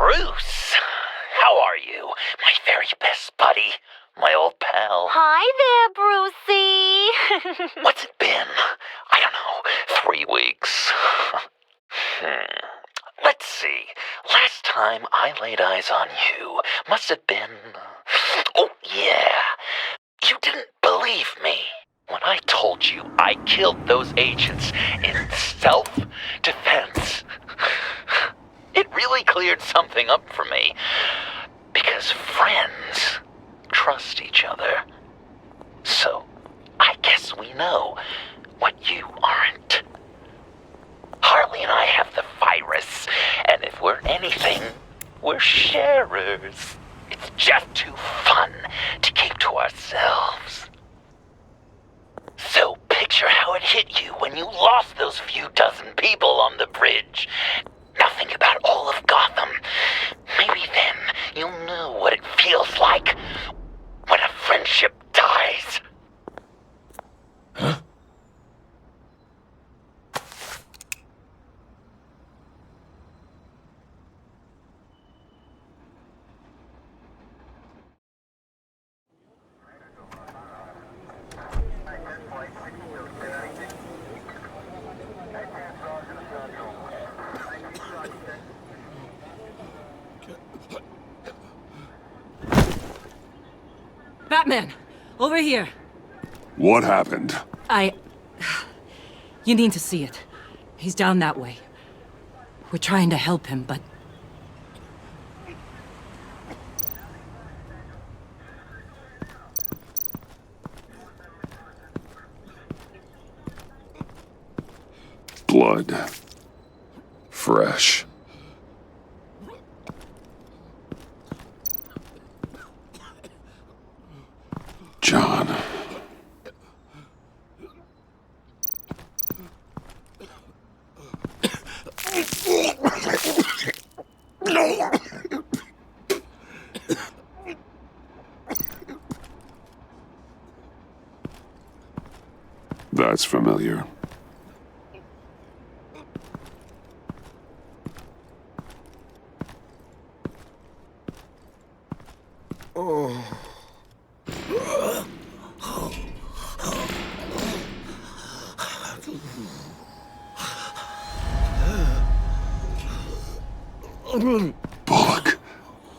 Bruce, how are you? My very best buddy, my old pal. Hi there, Brucey. What's it been? I don't know, 3 weeks. Let's see. Last time I laid eyes on you must have been... Oh, yeah. You didn't believe me when I told you I killed those agents in self-defense. It really cleared something up for me. Because friends trust each other. So, I guess we know what you aren't. Harley and I have the virus, and if we're anything, we're sharers. It's just too fun to keep to ourselves. So picture how it hit you when you lost those few dozen people on the bridge. Now think about all of Gotham. Maybe then you'll know what it feels like when a friendship dies. Huh? Batman! Over here! What happened? You need to see it. He's down that way. We're trying to help him, but... Blood. Fresh. John. That's familiar. Bullock.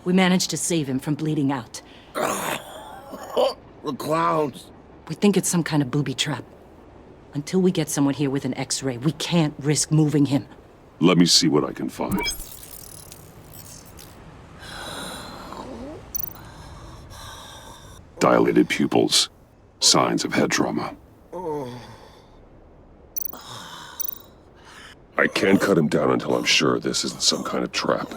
We managed to save him from bleeding out. The clowns. We think it's some kind of booby trap. Until we get someone here with an X-ray, we can't risk moving him. Let me see what I can find. Dilated pupils. Signs of head trauma. I can't cut him down until I'm sure this isn't some kind of trap.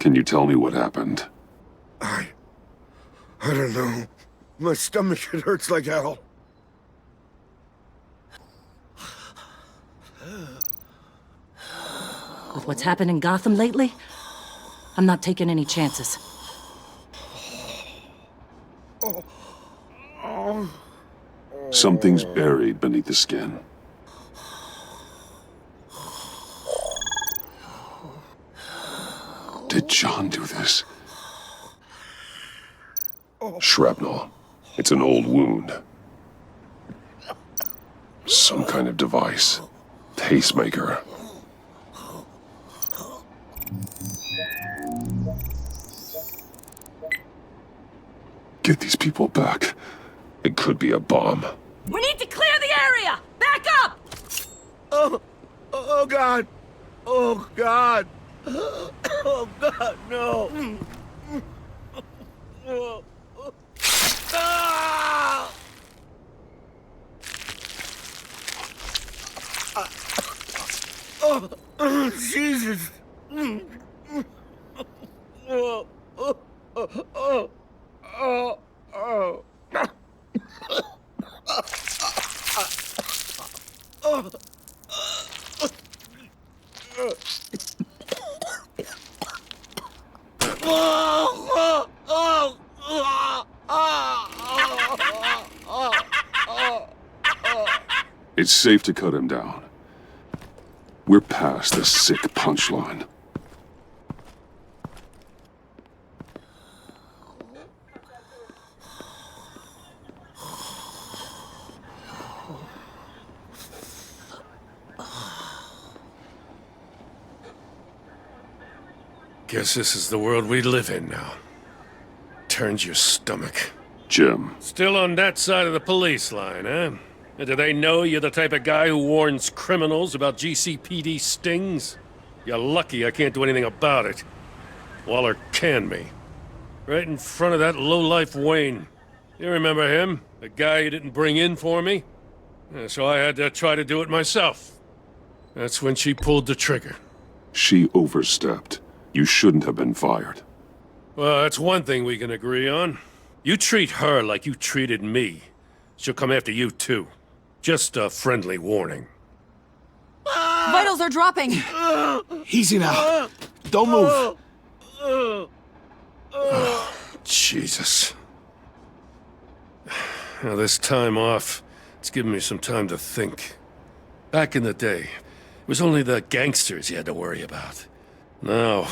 Can you tell me what happened? I don't know. My stomach, it hurts like hell. With what's happened in Gotham lately, I'm not taking any chances. Something's buried beneath the skin. Did John do this? Shrapnel. It's an old wound. Some kind of device. Pacemaker. Get these people back. It could be a bomb. We need to clear the area! Back up! Oh God. Oh God. Oh God, no. Ah! Oh, Jesus. It's safe to cut him down. We're past the sick punchline. Guess this is the world we live in now. Turns your stomach. Jim, Still on that side of the police line, huh? And do they know you're the type of guy who warns criminals about GCPD stings? You're lucky I can't do anything about it. Waller canned me. Right in front of that lowlife Wayne. You remember him? The guy you didn't bring in for me? Yeah, so I had to try to do it myself. That's when she pulled the trigger. she overstepped. You shouldn't have been fired. Well, that's one thing we can agree on. You treat her like you treated me. She'll come after you, too. Just a friendly warning. Vitals are dropping! Easy now. Don't move. Jesus. Now, this time off, it's given me some time to think. Back in the day, it was only the gangsters you had to worry about. Now,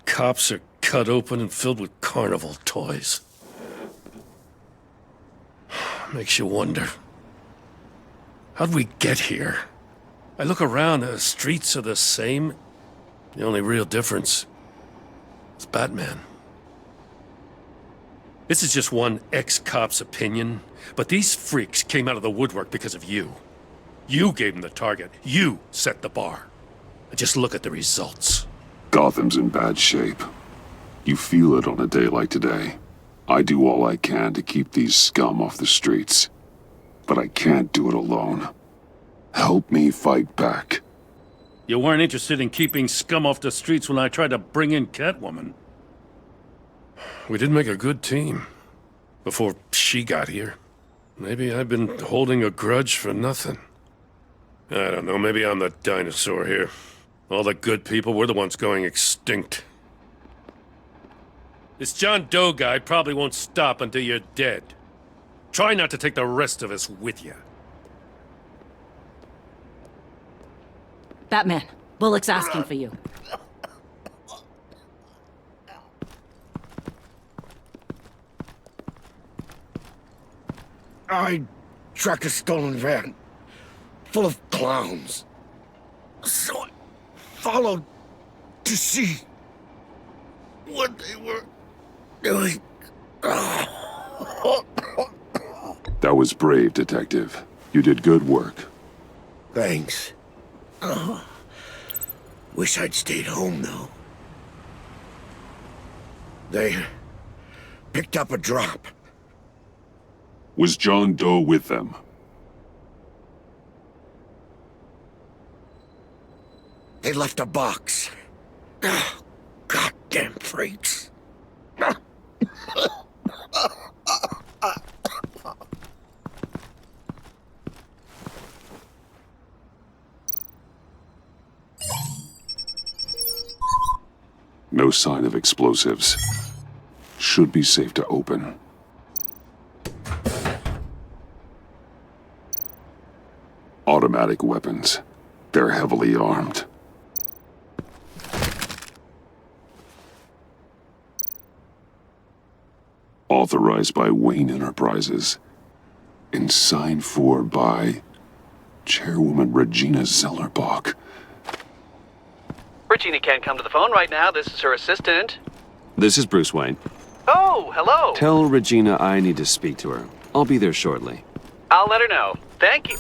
cops are cut open and filled with carnival toys. Makes you wonder. How'd we get here? I look around, the streets are the same. The only real difference is Batman. This is just one ex-cop's opinion, but these freaks came out of the woodwork because of you. You gave them the target. You set the bar. And just look at the results. Gotham's in bad shape. You feel it on a day like today. I do all I can to keep these scum off the streets. But I can't do it alone. Help me fight back. You weren't interested in keeping scum off the streets when I tried to bring in Catwoman. We did make a good team. Before she got here. Maybe I've been holding a grudge for nothing. I don't know, maybe I'm the dinosaur here. All the good people, we're the ones going extinct. This John Doe guy probably won't stop until you're dead. Try not to take the rest of us with you. Batman, Bullock's asking for you. I tracked a stolen van full of clowns. So I followed to see what they were doing. That was brave, Detective. You did good work. Thanks. Wish I'd stayed home, though. They picked up a drop. Was John Doe with them? They left a box. Goddamn freaks. No sign of explosives. Should be safe to open. Automatic weapons. They're heavily armed. Authorized by Wayne Enterprises. And signed for by Chairwoman Regina Zellerbach. Regina can't come to the phone right now. This is her assistant. This is Bruce Wayne. Oh, hello. Tell Regina I need to speak to her. I'll be there shortly. I'll let her know. Thank you.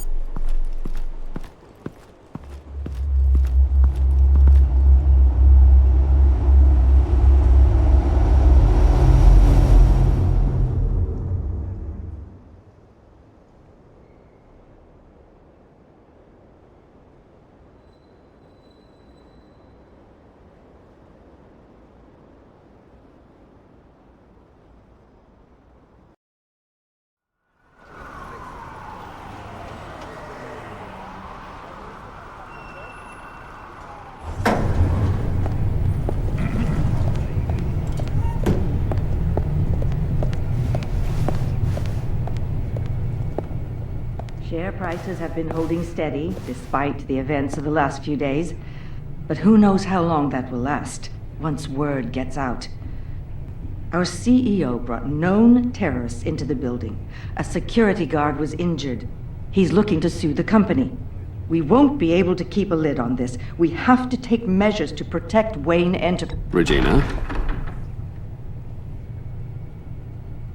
Share prices have been holding steady despite the events of the last few days. But who knows how long that will last once word gets out. Our CEO brought known terrorists into the building. A security guard was injured. He's looking to sue the company. We won't be able to keep a lid on this. We have to take measures to protect Wayne Enterprises. Regina?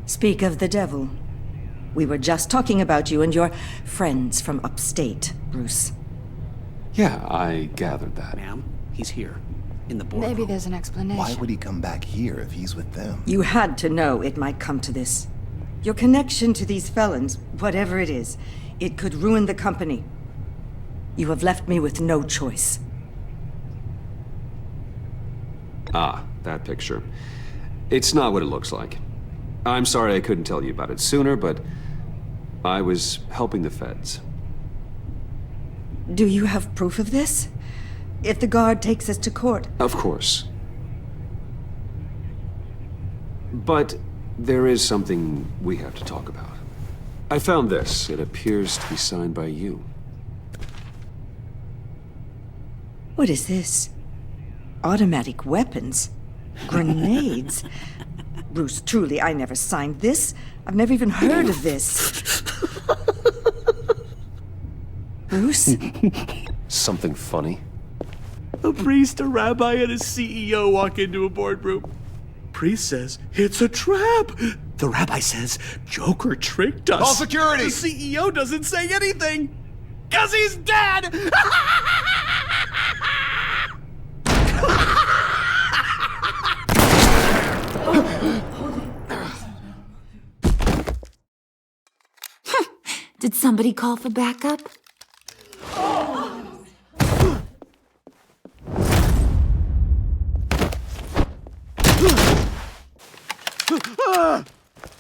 Speak of the devil. We were just talking about you and your friends from upstate, Bruce. Yeah, I gathered that. Ma'am, he's here. In the boardroom. Maybe there's an explanation. Why would he come back here if he's with them? You had to know it might come to this. Your connection to these felons, whatever it is, it could ruin the company. You have left me with no choice. Ah, that picture. It's not what it looks like. I'm sorry I couldn't tell you about it sooner, but I was helping the feds. Do you have proof of this? If the guard takes us to court? Of course. But there is something we have to talk about. I found this. It appears to be signed by you. What is this? Automatic weapons? Grenades? Bruce, truly, I never signed this. I've never even heard of this. Bruce? Something funny? A priest, a rabbi, and a CEO walk into a boardroom. Priest says, it's a trap. The rabbi says, Joker tricked us. Call security! The CEO doesn't say anything. 'Cause he's dead! Did somebody call for backup?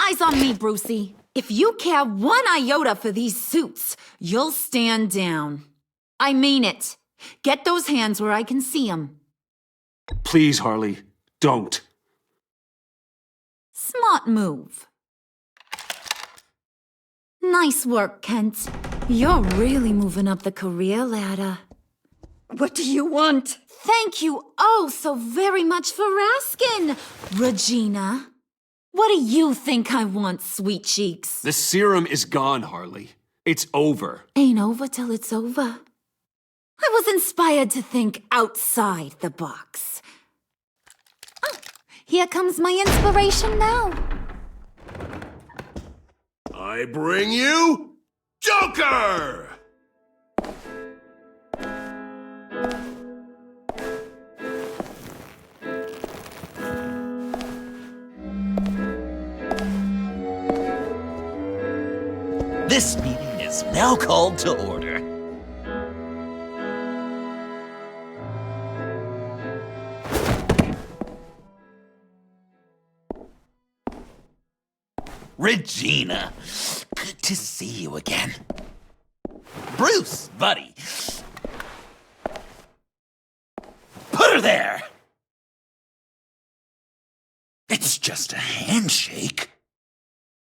Eyes on me, Brucey. If you care one iota for these suits, you'll stand down. I mean it. Get those hands where I can see them. Please, Harley, don't. Smart move. Nice work, Kent. You're really moving up the career ladder. What do you want? Thank you oh so very much for asking, Regina. What do you think I want, sweet cheeks? The serum is gone, Harley. It's over. Ain't over till it's over. I was inspired to think outside the box. Oh, here comes my inspiration now. I bring you Joker! This meeting is now called to order. Regina, good to see you again. Bruce, buddy. Put her there! It's just a handshake.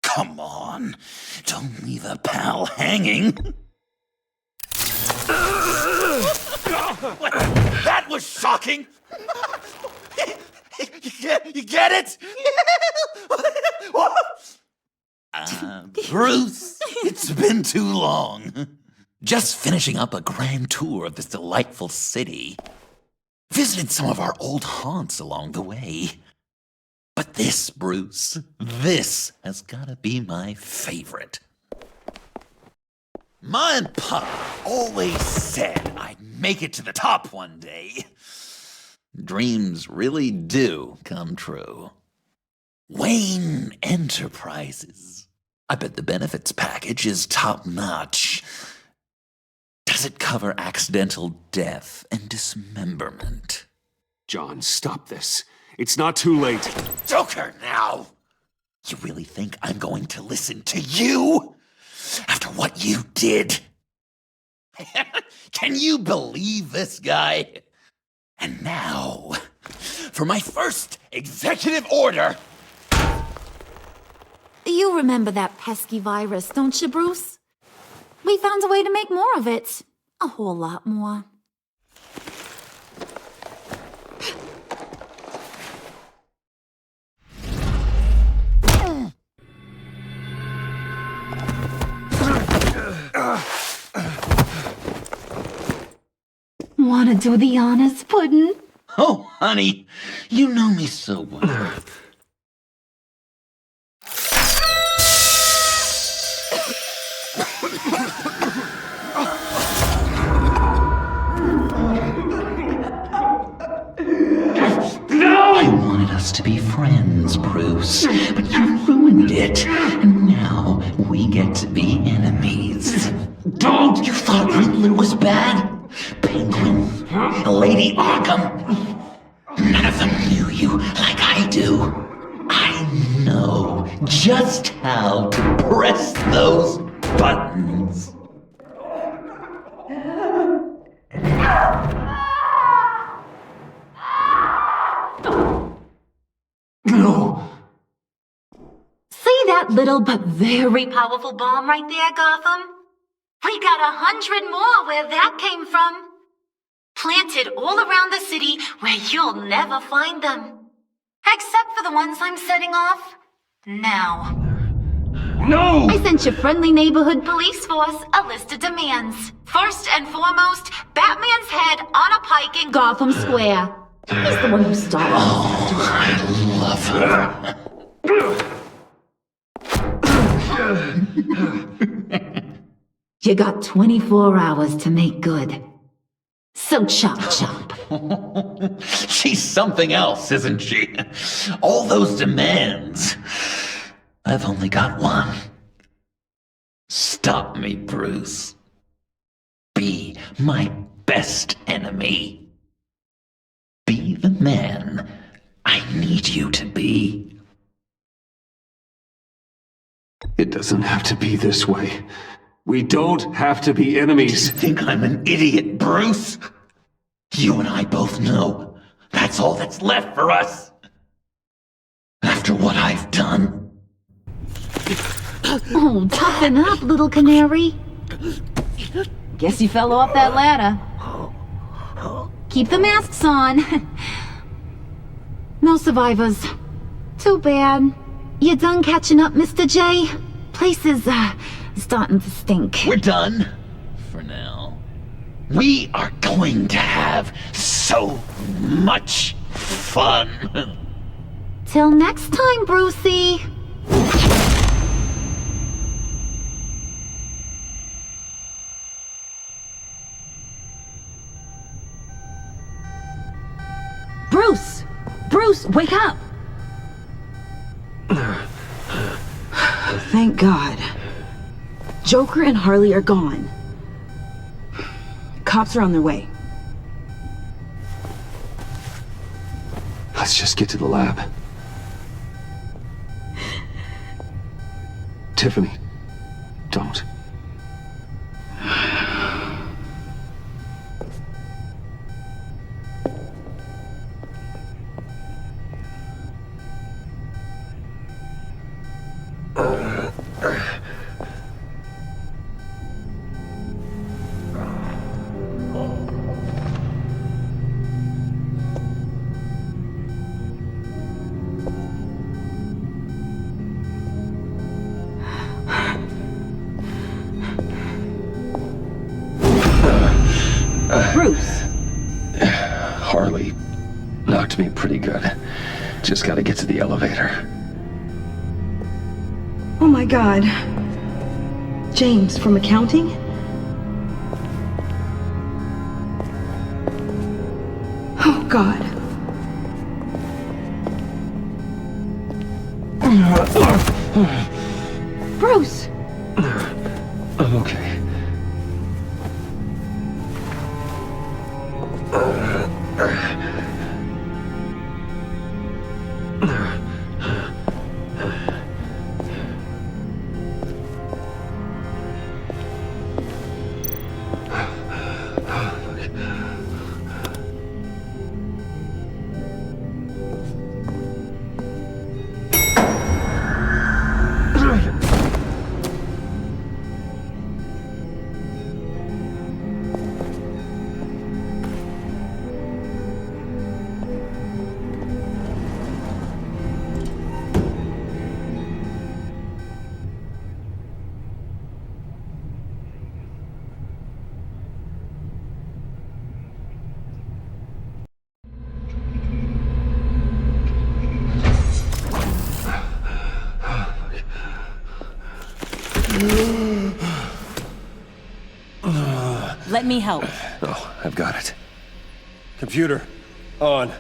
Come on, don't leave a pal hanging. That was shocking! You get it? Bruce, it's been too long. Just finishing up a grand tour of this delightful city. Visited some of our old haunts along the way. But this, Bruce, this has gotta be my favorite. Ma and Pa always said I'd make it to the top one day. Dreams really do come true. Wayne Enterprises. I bet the benefits package is top-notch. Does it cover accidental death and dismemberment? John, stop this. It's not too late. Joker, now! You really think I'm going to listen to you? After what you did? Can you believe this guy? And now, for my first executive order. You remember that pesky virus, don't you, Bruce? We found a way to make more of it. A whole lot more. Want to do the honors, Puddin'? Oh, honey, you know me so well. I wanted us to be friends, Bruce, but you ruined it. And now we get to be enemies. Don't! You thought Riddler was bad? Penguin, Lady Arkham. None of them knew you like I do. I know just how to press those buttons. No! See that little but very powerful bomb right there, Gotham? We got 100 more where that came from. Planted all around the city where you'll never find them. Except for the ones I'm setting off now. No! I sent your friendly neighborhood police force a list of demands. First and foremost, Batman's head on a pike in Gotham Square. He's the one who started. Oh, I love her. You got 24 hours to make good. So chop chop. She's something else, isn't she? All those demands. I've only got one. Stop me, Bruce. Be my best enemy. Be the man I need you to be. It doesn't have to be this way. We don't have to be enemies. You think I'm an idiot, Bruce? You and I both know that's all that's left for us. After what I've done. Oh, toughen up, little canary. Guess you fell off that ladder. Keep the masks on. No survivors. Too bad. You done catching up, Mr. J? Place is, starting to stink. We're done. For now. We are going to have so much fun. Till next time, Brucey. Bruce! Bruce, wake up! Thank God. Joker and Harley are gone. Cops are on their way. Let's just get to the lab. Tiffany, don't. Bruce! Harley knocked me pretty good. Just gotta get to the elevator. Oh my God. James, from accounting? Oh God. Bruce! I'm okay. Let me help. Oh, I've got it. Computer, on.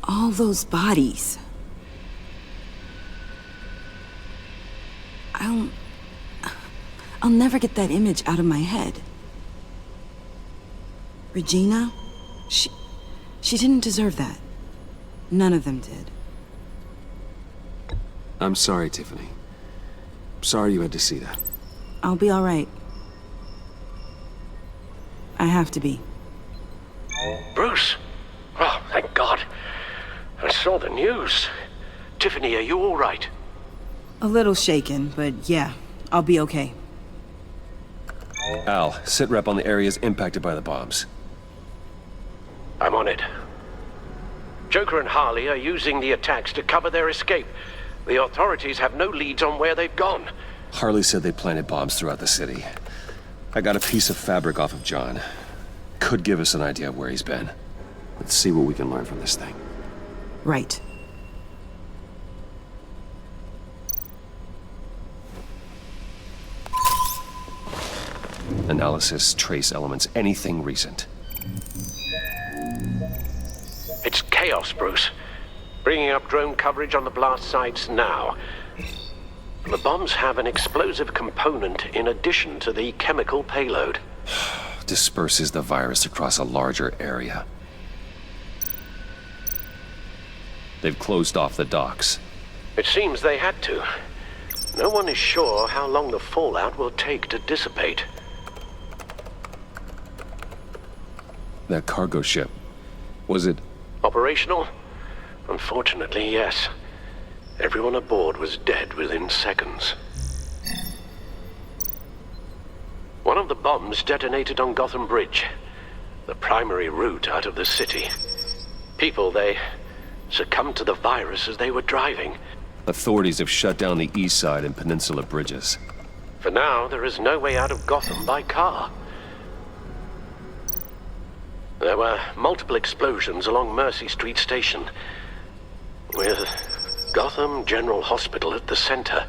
All those bodies. I'll never get that image out of my head. Regina, she didn't deserve that. None of them did. I'm sorry, Tiffany. Sorry you had to see that. I'll be all right. I have to be. Bruce! Oh, thank God. I saw the news. Tiffany, are you all right? A little shaken, but yeah, I'll be okay. Al, sit rep on the areas impacted by the bombs. I'm on it. Joker and Harley are using the attacks to cover their escape. The authorities have no leads on where they've gone. Harley said they planted bombs throughout the city. I got a piece of fabric off of John. Could give us an idea of where he's been. Let's see what we can learn from this thing. Right. Analysis, trace elements, anything recent. It's chaos, Bruce. Bringing up drone coverage on the blast sites now. The bombs have an explosive component in addition to the chemical payload. Disperses the virus across a larger area. They've closed off the docks. It seems they had to. No one is sure how long the fallout will take to dissipate. That cargo ship, was it... Operational? Unfortunately, yes. Everyone aboard was dead within seconds. One of the bombs detonated on Gotham Bridge, the primary route out of the city. People, they succumbed to the virus as they were driving. Authorities have shut down the east side and peninsula bridges. For now, there is no way out of Gotham by car. There were multiple explosions along Mercy Street Station, with Gotham General Hospital at the center.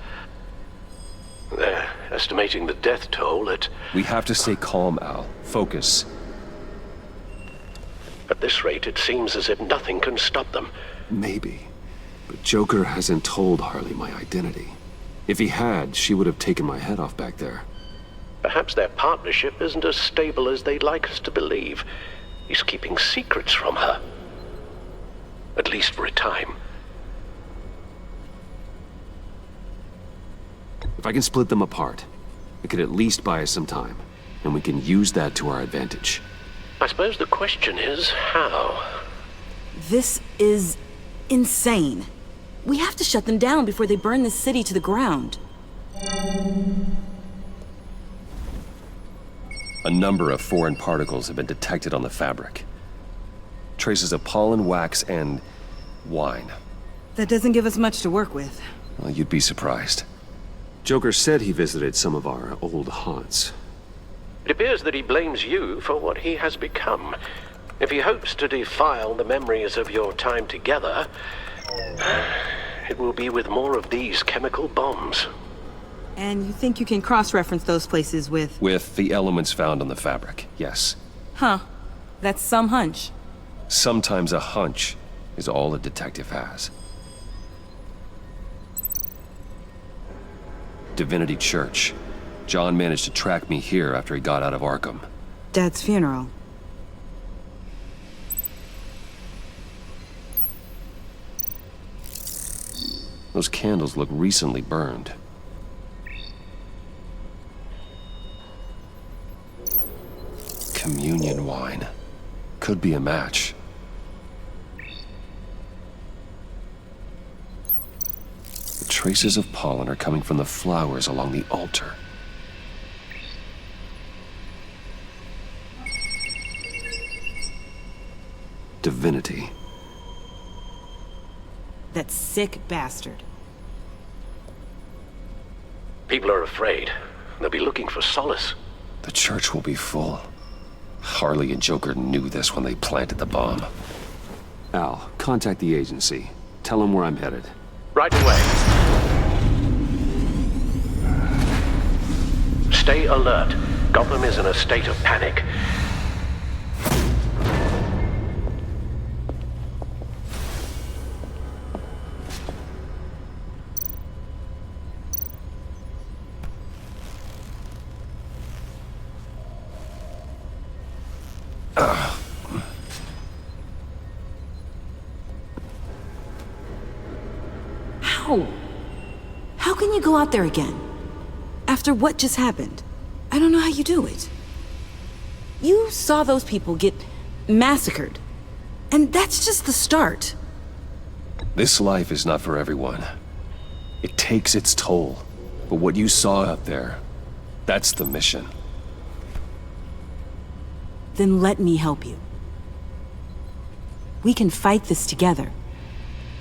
They're estimating the death toll at... We have to stay calm, Al. Focus. At this rate, it seems as if nothing can stop them. Maybe. But Joker hasn't told Harley my identity. If he had, she would have taken my head off back there. Perhaps their partnership isn't as stable as they'd like us to believe. He's keeping secrets from her. At least for a time. If I can split them apart, it could at least buy us some time. And we can use that to our advantage. I suppose the question is, how? This is insane. We have to shut them down before they burn this city to the ground. A number of foreign particles have been detected on the fabric. Traces of pollen, wax, and wine. That doesn't give us much to work with. Well, you'd be surprised. Joker said he visited some of our old haunts. It appears that he blames you for what he has become. If he hopes to defile the memories of your time together, it will be with more of these chemical bombs. And you think you can cross-reference those places with... With the elements found on the fabric, yes. Huh. That's some hunch. Sometimes a hunch is all a detective has. Divinity Church. John managed to track me here after he got out of Arkham. Dad's funeral. Those candles look recently burned. Communion wine. Could be a match. The traces of pollen are coming from the flowers along the altar. Divinity. That sick bastard. People are afraid. They'll be looking for solace. The church will be full. Harley and Joker knew this when they planted the bomb. Al, contact the agency. Tell them where I'm headed. Right away. Stay alert. Gotham is in a state of panic. How can you go out there again? After what just happened? I don't know how you do it. You saw those people get massacred. And that's just the start. This life is not for everyone. It takes its toll. But what you saw out there, that's the mission. Then let me help you. We can fight this together.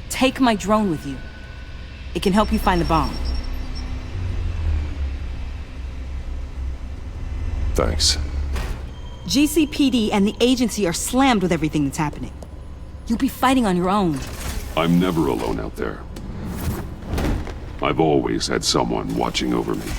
Take my drone with you. It can help you find the bomb. Thanks. GCPD and the agency are slammed with everything that's happening. You'll be fighting on your own. I'm never alone out there. I've always had someone watching over me.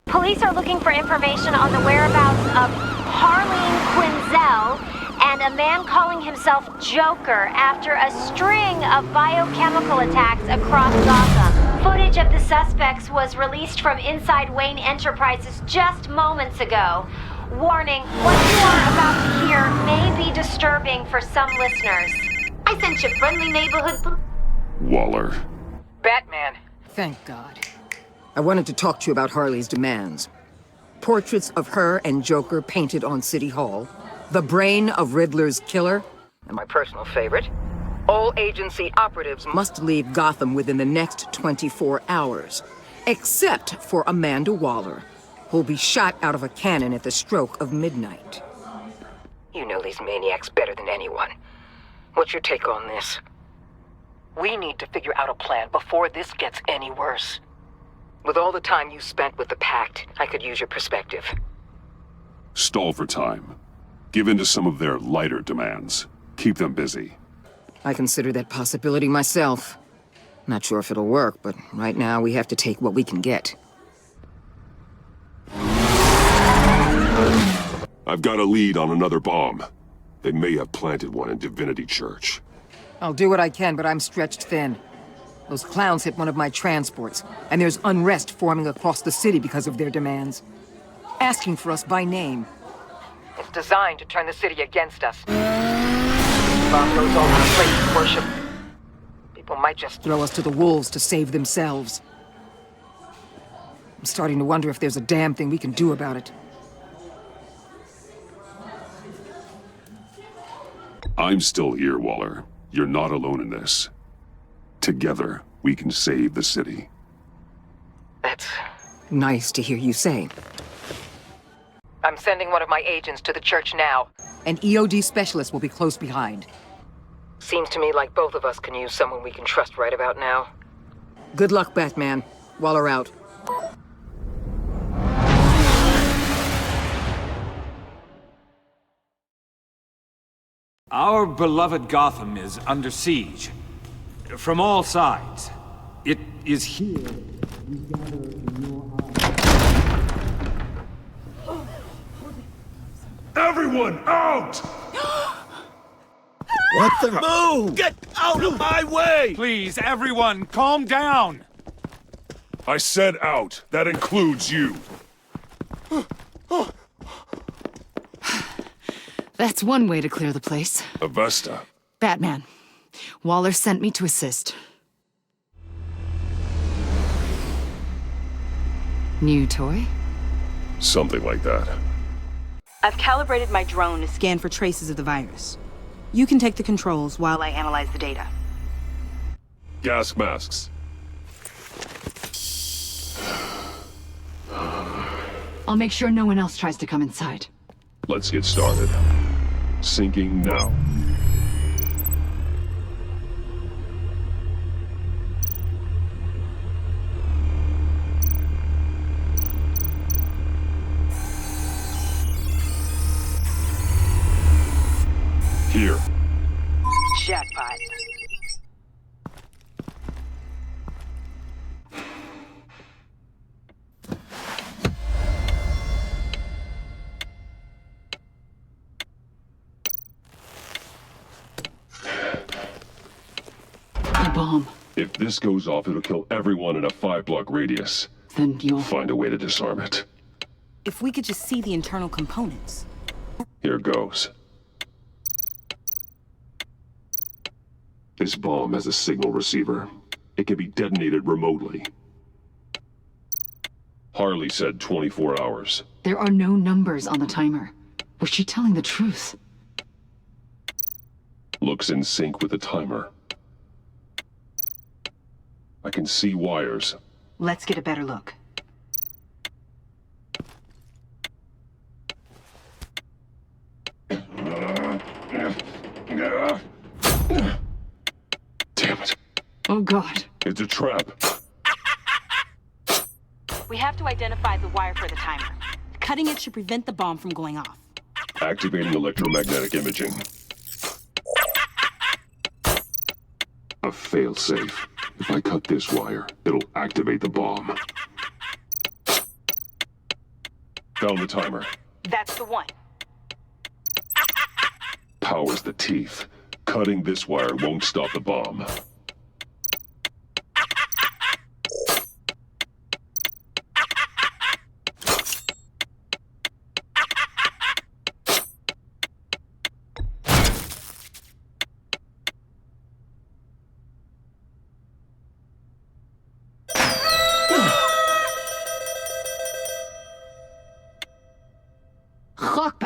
Police are looking for information on the whereabouts of Harleen Quinzel and a man calling himself Joker after a string of biochemical attacks across Gotham. Footage of the suspects was released from inside Wayne Enterprises just moments ago. Warning, what you are about to hear may be disturbing for some listeners. I sent you friendly neighborhood... Waller. Batman. Thank God. I wanted to talk to you about Harley's demands. Portraits of her and Joker painted on City Hall. The brain of Riddler's killer. And my personal favorite. All agency operatives must leave Gotham within the next 24 hours. Except for Amanda Waller, who'll be shot out of a cannon at the stroke of midnight. You know these maniacs better than anyone. What's your take on this? We need to figure out a plan before this gets any worse. With all the time you spent with the Pact, I could use your perspective. Stall for time. Give in to some of their lighter demands. Keep them busy. I consider that possibility myself. Not sure if it'll work, but right now we have to take what we can get. I've got a lead on another bomb. They may have planted one in Divinity Church. I'll do what I can, but I'm stretched thin. Those clowns hit one of my transports, and there's unrest forming across the city because of their demands. Asking for us by name. It's designed to turn the city against us. Bomb goes all over the place, worship. People might just throw us to the wolves to save themselves. I'm starting to wonder if there's a damn thing we can do about it. I'm still here, Waller. You're not alone in this. Together, we can save the city. That's nice to hear you say. I'm sending one of my agents to the church now. An EOD specialist will be close behind. Seems to me like both of us can use someone we can trust right about now. Good luck, Batman. Waller out. Our beloved Gotham is under siege. From all sides. It is here we gather in your eyes. Everyone out! What the? Move! Get out of my way! Please, everyone, calm down! I said out. That includes you. That's one way to clear the place. Avesta. Batman. Waller sent me to assist. New toy? Something like that. I've calibrated my drone to scan for traces of the virus. You can take the controls while I analyze the data. Gas masks. I'll make sure no one else tries to come inside. Let's get started. Sinking now. Here. Jackpot. The bomb. If this goes off, it'll kill everyone in a 5-block radius. Then you'll... Find a way to disarm it. If we could just see the internal components. Here goes. This bomb has a signal receiver. It can be detonated remotely. Harley said 24 hours. There are no numbers on the timer. Was she telling the truth? Looks in sync with the timer. I can see wires. Let's get a better look. Damn it. Oh, God. It's a trap. We have to identify the wire for the timer. Cutting it should prevent the bomb from going off. Activating electromagnetic imaging. A failsafe. If I cut this wire, it'll activate the bomb. Found the timer. That's the one. Powers the teeth. Cutting this wire won't stop the bomb.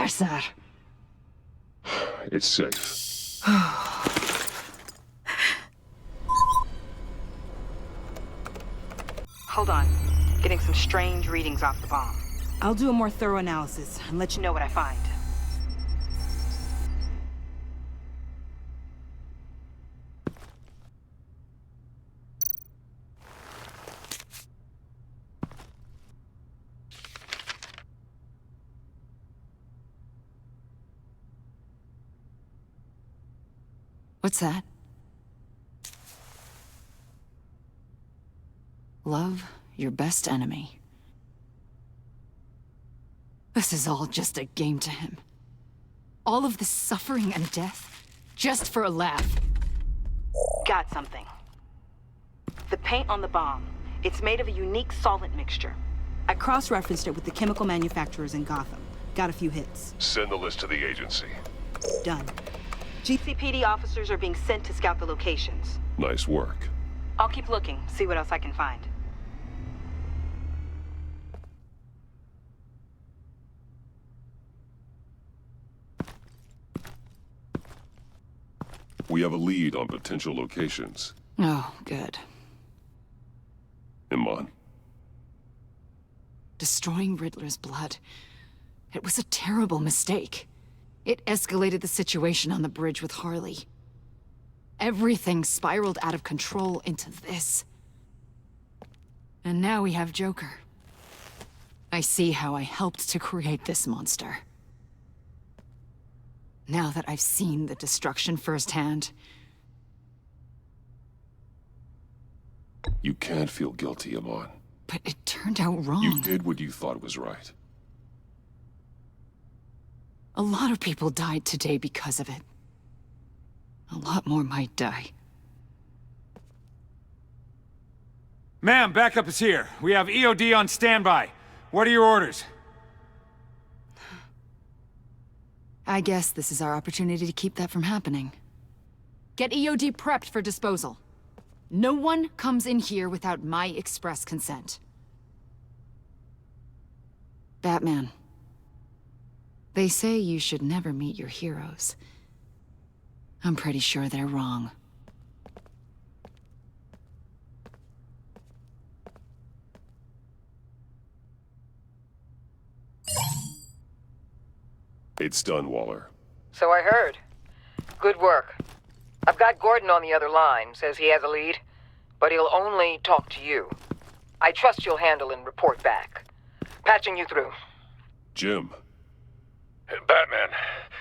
Sir. It's safe. Hold on. Getting some strange readings off the bomb. I'll do a more thorough analysis and let you know what I find. What's that? Love your best enemy. This is all just a game to him. All of this suffering and death, just for a laugh. Got something. The paint on the bomb. It's made of a unique solvent mixture. I cross-referenced it with the chemical manufacturers in Gotham. Got a few hits. Send the list to the agency. Done. GCPD officers are being sent to scout the locations. Nice work. I'll keep looking, see what else I can find. We have a lead on potential locations. Oh, good. Iman. Destroying Riddler's blood. It was a terrible mistake. It escalated the situation on the bridge with Harley. Everything spiraled out of control into this. And now we have Joker. I see how I helped to create this monster. Now that I've seen the destruction firsthand... You can't feel guilty, Iman. But it turned out wrong. You did what you thought was right. A lot of people died today because of it. A lot more might die. Ma'am, backup is here. We have EOD on standby. What are your orders? I guess this is our opportunity to keep that from happening. Get EOD prepped for disposal. No one comes in here without my express consent. Batman. They say you should never meet your heroes. I'm pretty sure they're wrong. It's done, Waller. So I heard. Good work. I've got Gordon on the other line. Says he has a lead, but he'll only talk to you. I trust you'll handle and report back. Patching you through. Jim. Hey, Batman,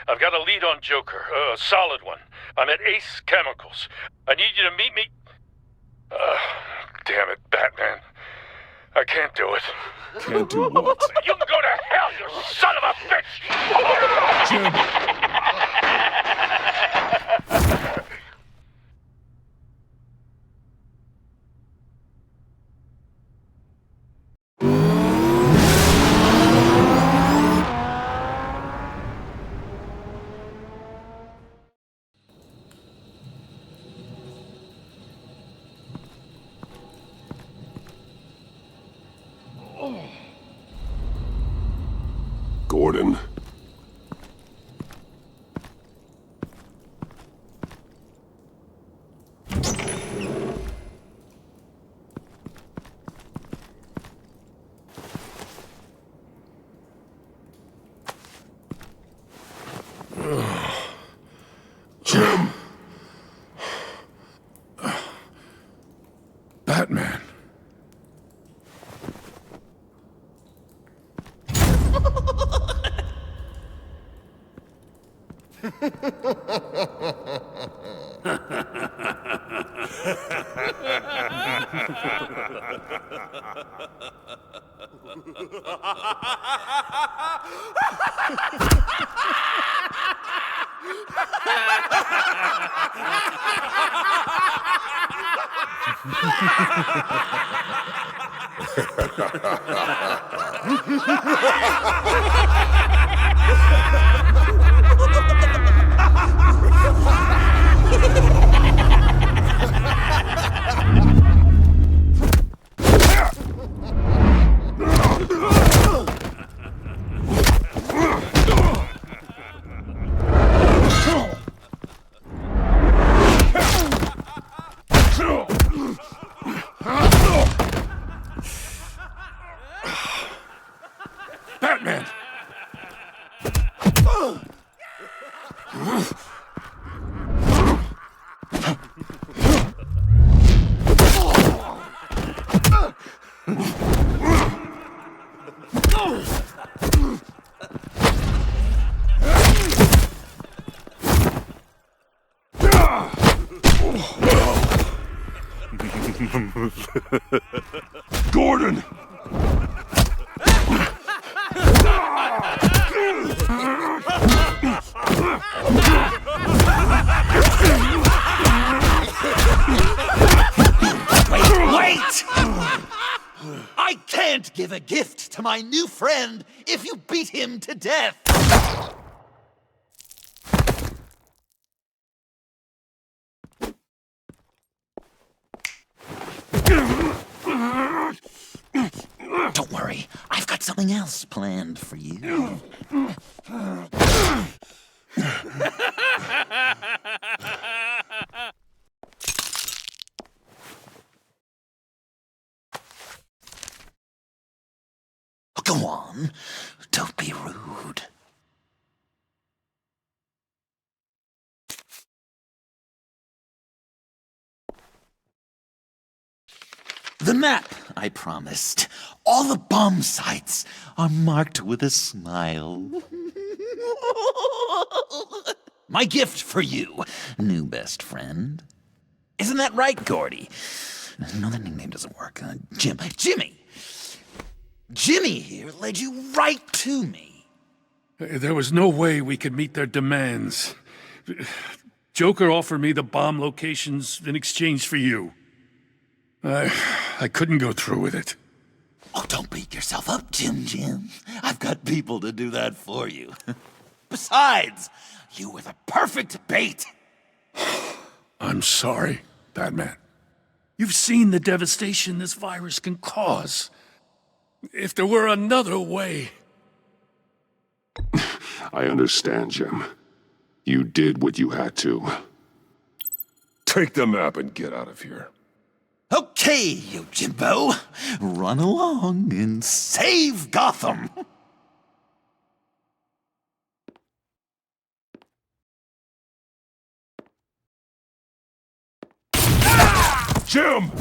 I've got a lead on Joker, a solid one. I'm at Ace Chemicals. I need you to meet me... damn it, Batman. I can't do it. Can't do what? You can go to hell, you son of a bitch! Jim! Gordon. Jim. Batman. Batman! Gordon! Wait! I can't give a gift to my new friend if you beat him to death! Don't worry, I've got something else planned for you. Go on, don't be rude. The map I promised. All the bomb sites are marked with a smile. My gift for you, new best friend. Isn't that right, Gordy? No, that nickname doesn't work. Jimmy. Jimmy here led you right to me. There was no way we could meet their demands. Joker offered me the bomb locations in exchange for you. I couldn't go through with it. Oh, don't beat yourself up, Jim. I've got people to do that for you. Besides, you were the perfect bait. I'm sorry, Batman. You've seen the devastation this virus can cause. If there were another way... I understand, Jim. You did what you had to. Take the map and get out of here. Okay, you Jimbo. Run along and save Gotham. Jim!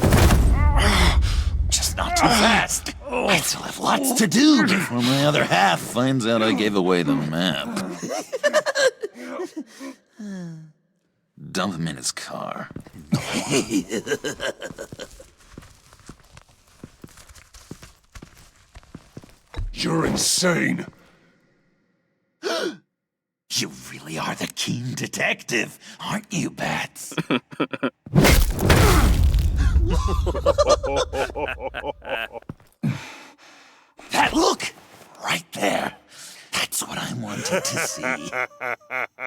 Just not too fast. I still have lots to do before my other half finds out I gave away the map. Dump him in his car. You're insane. You really are the keen detective, aren't you, Bats? That look! Right there. That's what I wanted to see.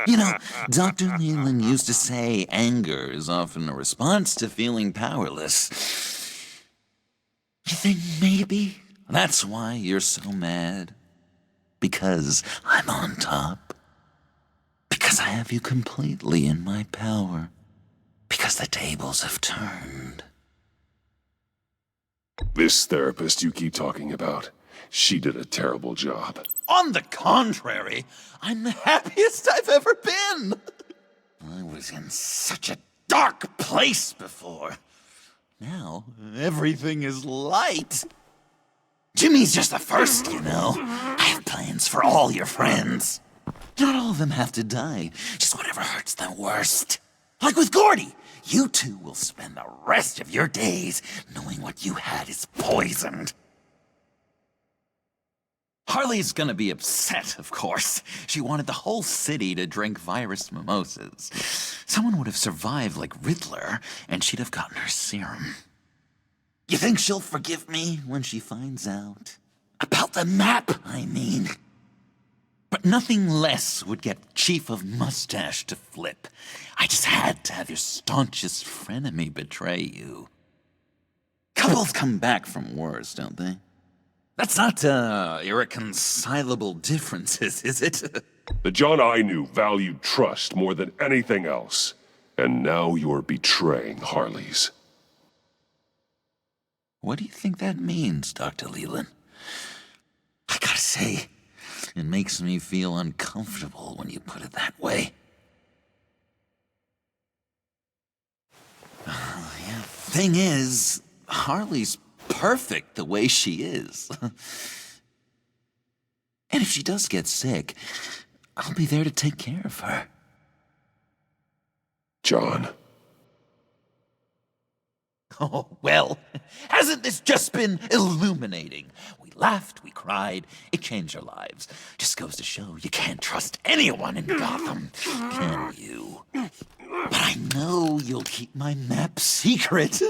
You know, Dr. Leland used to say anger is often a response to feeling powerless. You think maybe that's why you're so mad? Because I'm on top? Because I have you completely in my power? Because the tables have turned? This therapist you keep talking about, she did a terrible job. On the contrary, I'm the happiest I've ever been. I was in such a dark place before. Now, everything is light. Jimmy's just the first, you know. I have plans for all your friends. Not all of them have to die, just whatever hurts them worst. Like with Gordy, you two will spend the rest of your days knowing what you had is poisoned. Harley's gonna be upset, of course. She wanted the whole city to drink virus mimosas. Someone would have survived like Riddler, and she'd have gotten her serum. You think she'll forgive me when she finds out? About the map, I mean. But nothing less would get Chief of Mustache to flip. I just had to have your staunchest frenemy betray you. Couples come back from wars, don't they? That's not, irreconcilable differences, is it? The John I knew valued trust more than anything else. And now you're betraying Harley's. What do you think that means, Dr. Leland? I gotta say, it makes me feel uncomfortable when you put it that way. Yeah, thing is, Harley's perfect the way she is. And if she does get sick, I'll be there to take care of her. John. Oh, well, hasn't this just been illuminating? We laughed, we cried, it changed our lives. Just goes to show you can't trust anyone in Gotham, can you? But I know you'll keep my map secret.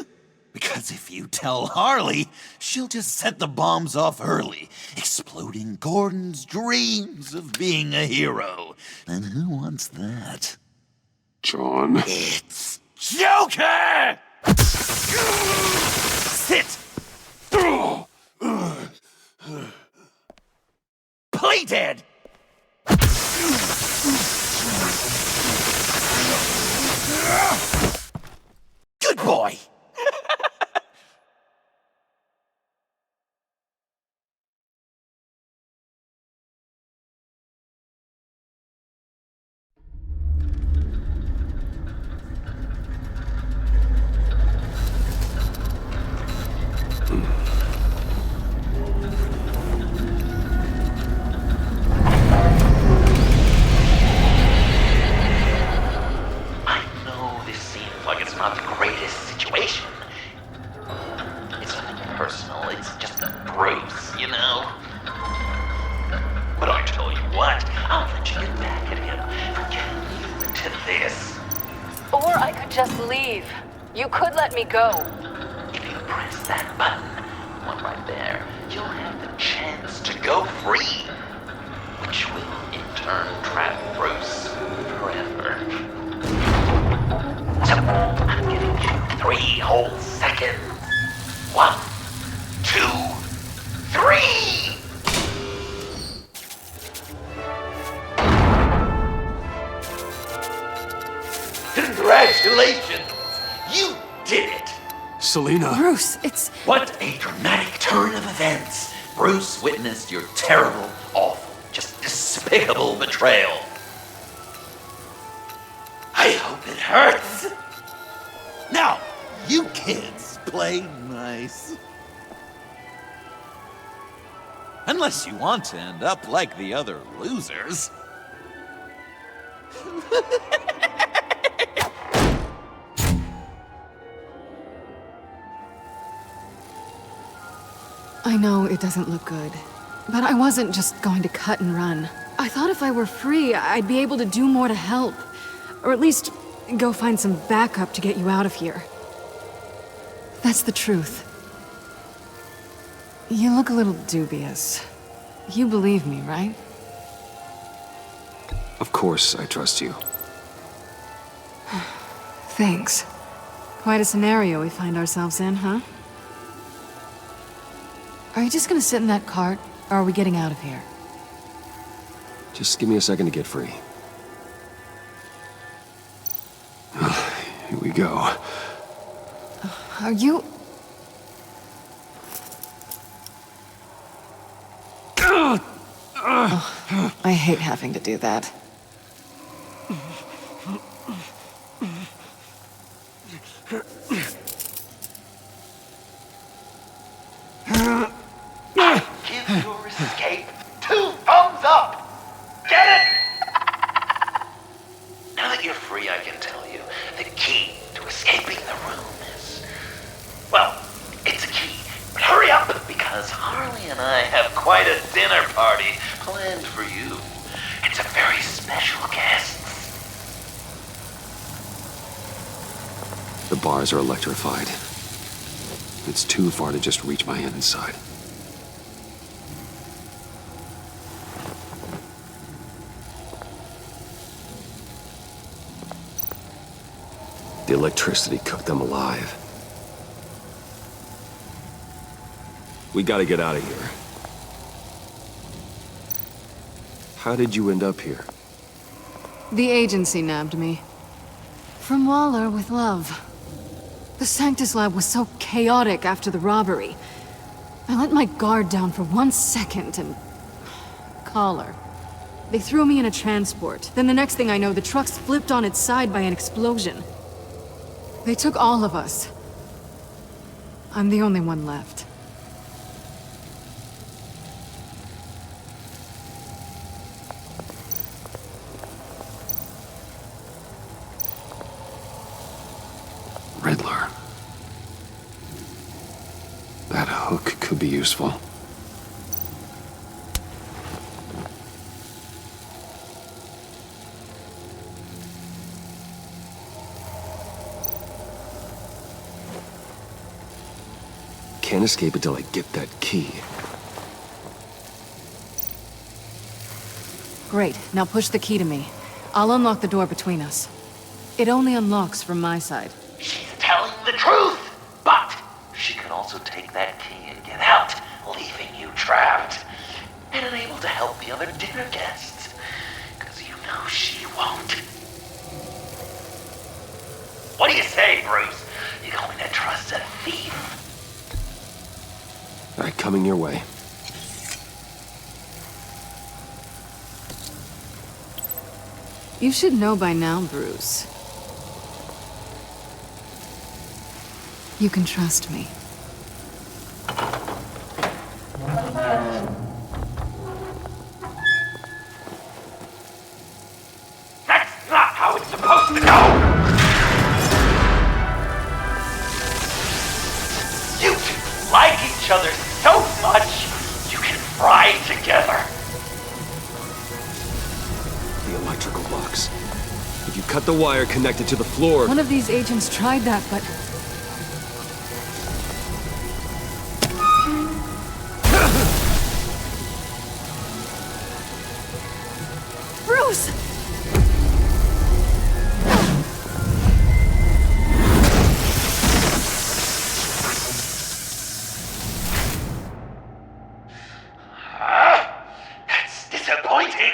Because if you tell Harley, she'll just set the bombs off early, exploding Gordon's dreams of being a hero. And who wants that? John. It's Joker! Sit! Play dead! Good boy! Just leave. You could let me go. If you press that button, one right there, you'll have the chance to go free. Which will, in turn, trap Bruce forever. So, I'm giving you 3 whole seconds. 1, 2, 3! Congratulations! You did it! Selina. Bruce, it's... What a dramatic turn of events! Bruce witnessed your terrible, awful, just despicable betrayal. I hope it hurts. Now, you kids play nice. Unless you want to end up like the other losers. I know it doesn't look good, but I wasn't just going to cut and run. I thought if I were free, I'd be able to do more to help. Or at least go find some backup to get you out of here. That's the truth. You look a little dubious. You believe me, right? Of course I trust you. Thanks. Quite a scenario we find ourselves in, huh? Are you just gonna sit in that cart, or are we getting out of here? Just give me a second to get free. Here we go. Are you... Oh, I hate having to do that. Give your escape 2 thumbs up! Get it? Now that you're free, I can tell you, the key to escaping the room is... Well, it's a key, but hurry up, because Harley and I have quite a dinner party planned for you. It's a very special guest. The bars are electrified. It's too far to just reach my hand inside. The electricity cooked them alive. We gotta get out of here. How did you end up here? The agency nabbed me. From Waller with love. The Sanctus lab was so chaotic after the robbery. I let my guard down for 1 second and... Collar. They threw me in a transport. Then the next thing I know, the truck's flipped on its side by an explosion. They took all of us. I'm the only one left. Riddler. That hook could be useful. Can't escape until I get that key. Great. Now push the key to me. I'll unlock the door between us. It only unlocks from my side. She's telling the truth, but she can also take that key and get out, leaving you trapped and unable to help the other dinner guests, because you know she won't. What do you say, Bruce? You going to trust a thief? All right, coming your way. You should know by now, Bruce. You can trust me. That's not how it's supposed to go! You two like each other so much, you can fry together. The electrical box. If you cut the wire connected to the floor... One of these agents tried that, but... Bruce! That's disappointing.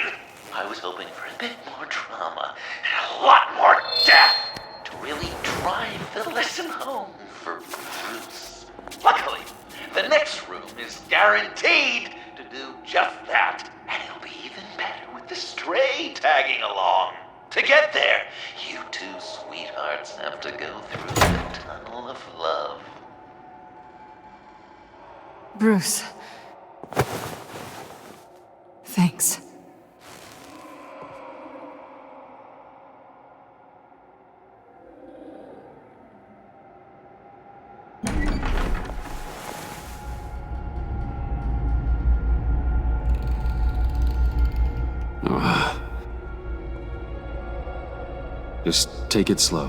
I was hoping for a bit more drama and a lot more death to really drive the lesson home for Bruce. Luckily, the next room is guaranteed to do just that, and it'll be even better with the stray tagging along. To get there, you two sweethearts have to go through the tunnel of love. Bruce. Thanks. Just take it slow.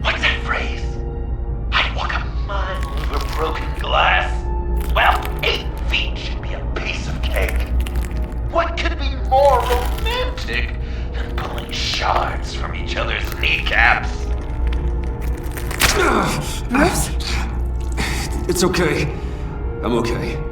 What's that phrase? I'd walk a mile over broken glass. Well, 8 feet should be a piece of cake. What could be more romantic than pulling shards from each other's kneecaps? Bruce? It's okay. I'm okay.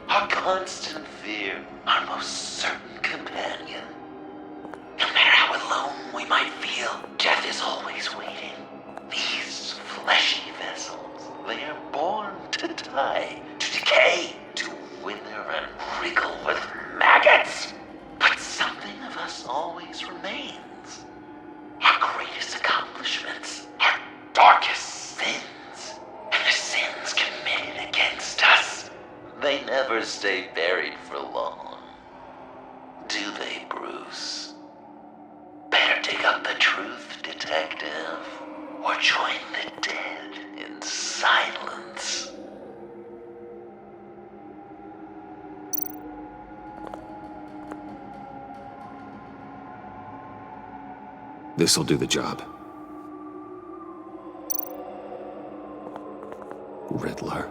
Our constant fear, our most certain companion. No matter how alone we might feel, death is always waiting. These fleshy vessels, they are born to die, to decay, to wither and wriggle with maggots. But something of us always remains. Our greatest accomplishments, our darkest sins, and the sins committed against us. They never stay buried for long. Do they, Bruce? Better dig up the truth, detective, or join the dead in silence. This'll do the job. Riddler.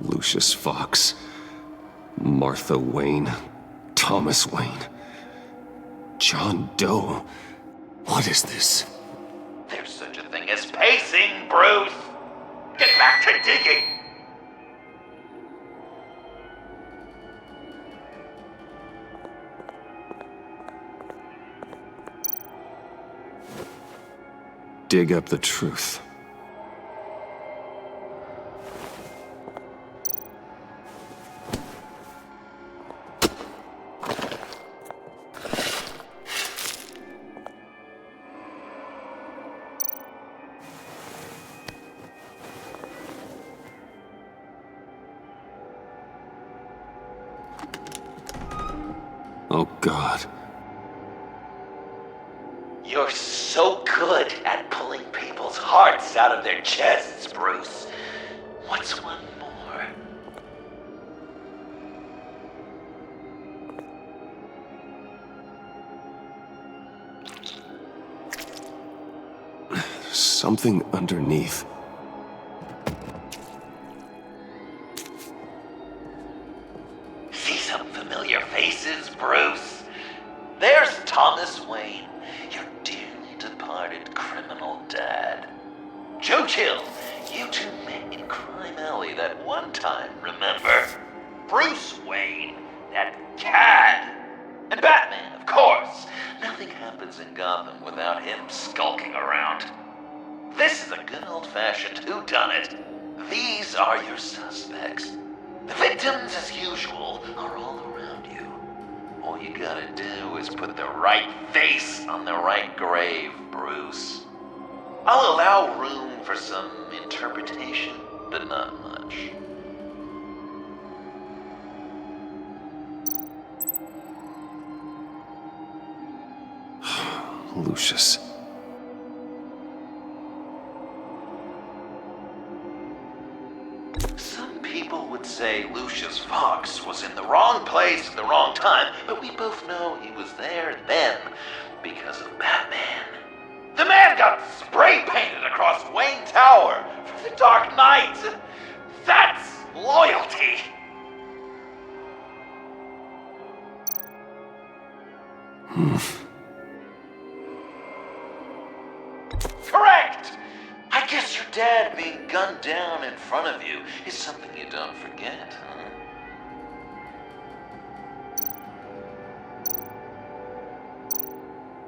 Lucius Fox, Martha Wayne, Thomas Wayne, John Doe. What is this? There's such a thing as pacing, Bruce! Get back to digging! Dig up the truth. Oh, God. You're so good at pulling people's hearts out of their chests, Bruce. What's one more? Something underneath. See some familiar faces, Bruce? There's Thomas Wayne, your dearly departed criminal dad. Joe Chill, you two met in Crime Alley that one time, remember? Bruce Wayne, that cad. And Batman, of course. Nothing happens in Gotham without him skulking around. This is a good old-fashioned whodunit. These are your suspects. The victims, as usual, are all around you. All you gotta do is put the right face on the right grave, Bruce. I'll allow room for some interpretation, but not much. Lucius. Some people would say Lucius Fox was in the wrong place at the wrong time, but we both know he was there then because of Batman. The man got spray painted across Wayne Tower Correct! I guess your dad being gunned down in front of you is something you don't forget, huh?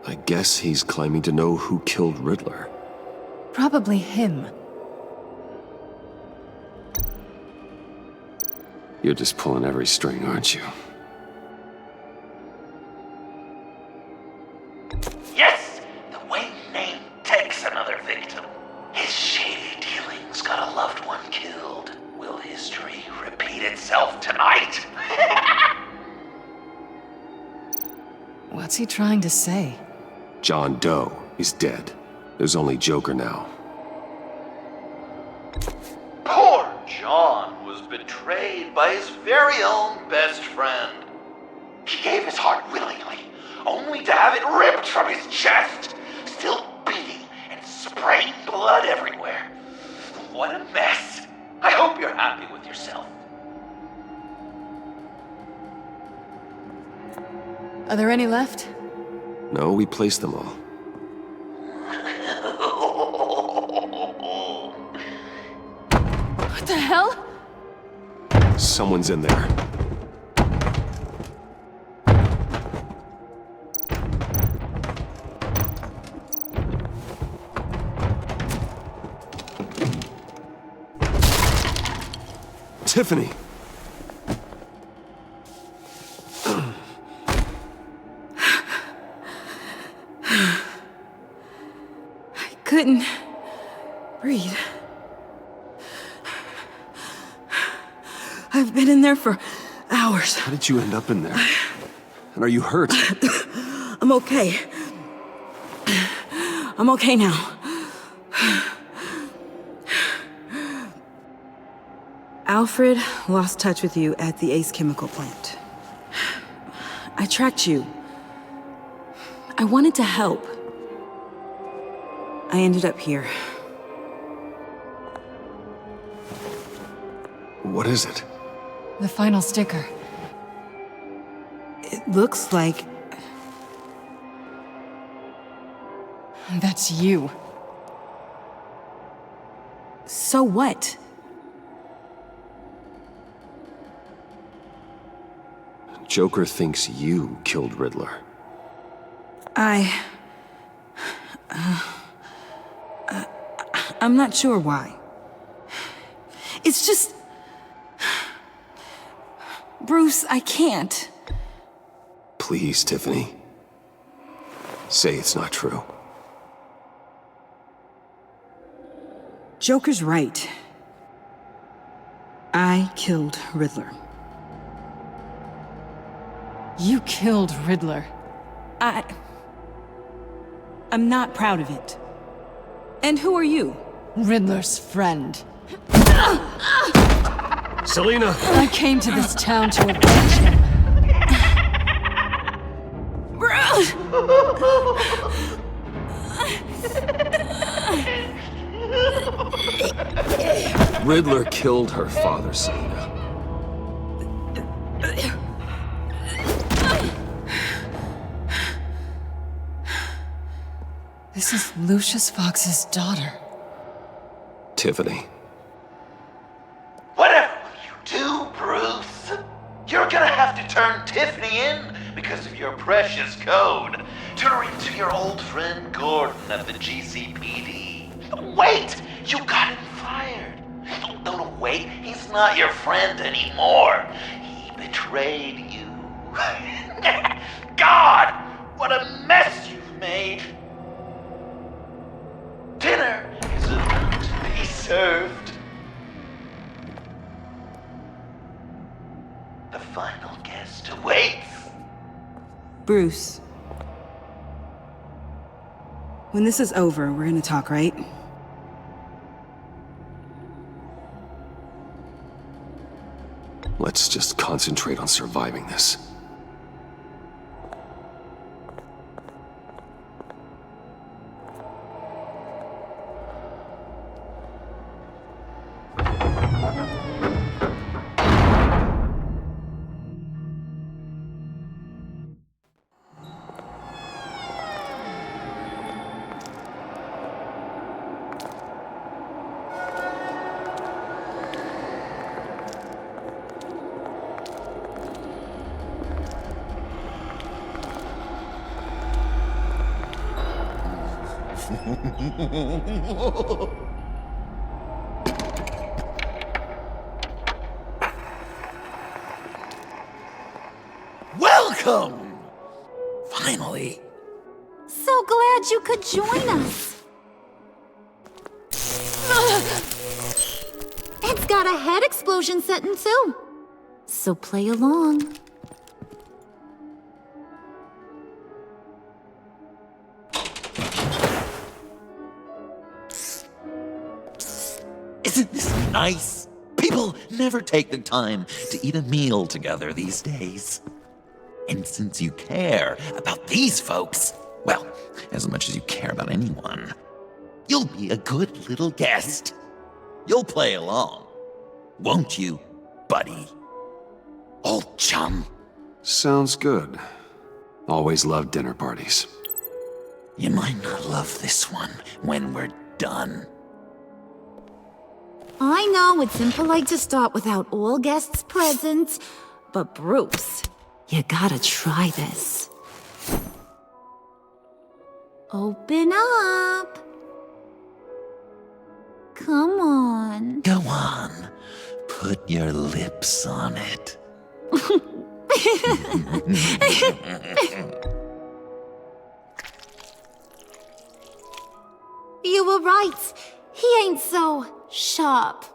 I guess he's claiming to know who killed Riddler. Probably him. You're just pulling every string, aren't you? Yes! The Wayne name takes another victim. His shady dealings got a loved one killed. Will history repeat itself tonight? What's he trying to say? John Doe is dead. There's only Joker now. Poor John was betrayed by his very own best friend. He gave his heart willingly, only to have it ripped from his chest, still beating and spraying blood everywhere. What a mess. I hope you're happy with yourself. Are there any left? No, we placed them all. What the hell? Someone's in there. Tiffany! Couldn't breathe. I've been in there for hours. How did you end up in there? And are you hurt? I'm okay. I'm okay now. Alfred lost touch with you at the Ace Chemical plant. I tracked you. I wanted to help. I ended up here. What is it? The final sticker. It looks like... That's you. So what? Joker thinks you killed Riddler. I'm not sure why. It's just... Bruce, I can't. Please, Tiffany. Say it's not true. Joker's right. I killed Riddler. You killed Riddler. I'm not proud of it. And who are you? Riddler's friend. Selina! I came to this town to avenge him. Bruce! Riddler killed her father, Selina. This is Lucius Fox's daughter. Tiffany. Whatever will you do, Bruce? You're gonna have to turn Tiffany in because of your precious code. Turn her into your old friend Gordon at the GCPD. Wait! You got him fired. No, wait. He's not your friend anymore. He betrayed you. God! What a mess you've made! Dinner is about to be served. The final guest awaits. Bruce. When this is over, we're gonna talk, right? Let's just concentrate on surviving this. Welcome! Finally. So glad you could join us. It's got a head explosion setting too. So play along. Isn't this nice? People never take the time to eat a meal together these days. And since you care about these folks, well, as much as you care about anyone, you'll be a good little guest. You'll play along, won't you, buddy? Old chum. Sounds good. Always loved dinner parties. You might not love this one when we're done. I know it's impolite to start without all guests present, but Bruce, you gotta try this. Open up. Come on. Go on. Put your lips on it. You were right. He ain't so sharp.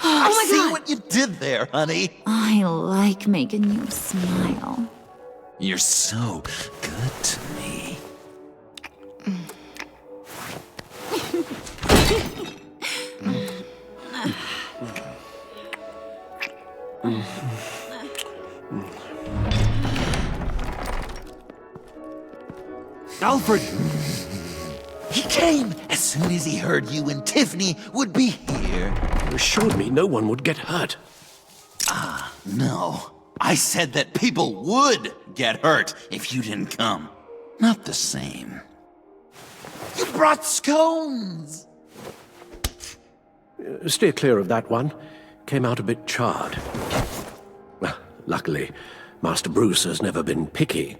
I see what you did there, honey. I like making you smile. You're so good to me. Alfred! He came as soon as he heard you and Tiffany would be here. You assured me no one would get hurt. No. I said that people would get hurt if you didn't come. Not the same. You brought scones! Steer clear of that one. Came out a bit charred. Luckily, Master Bruce has never been picky.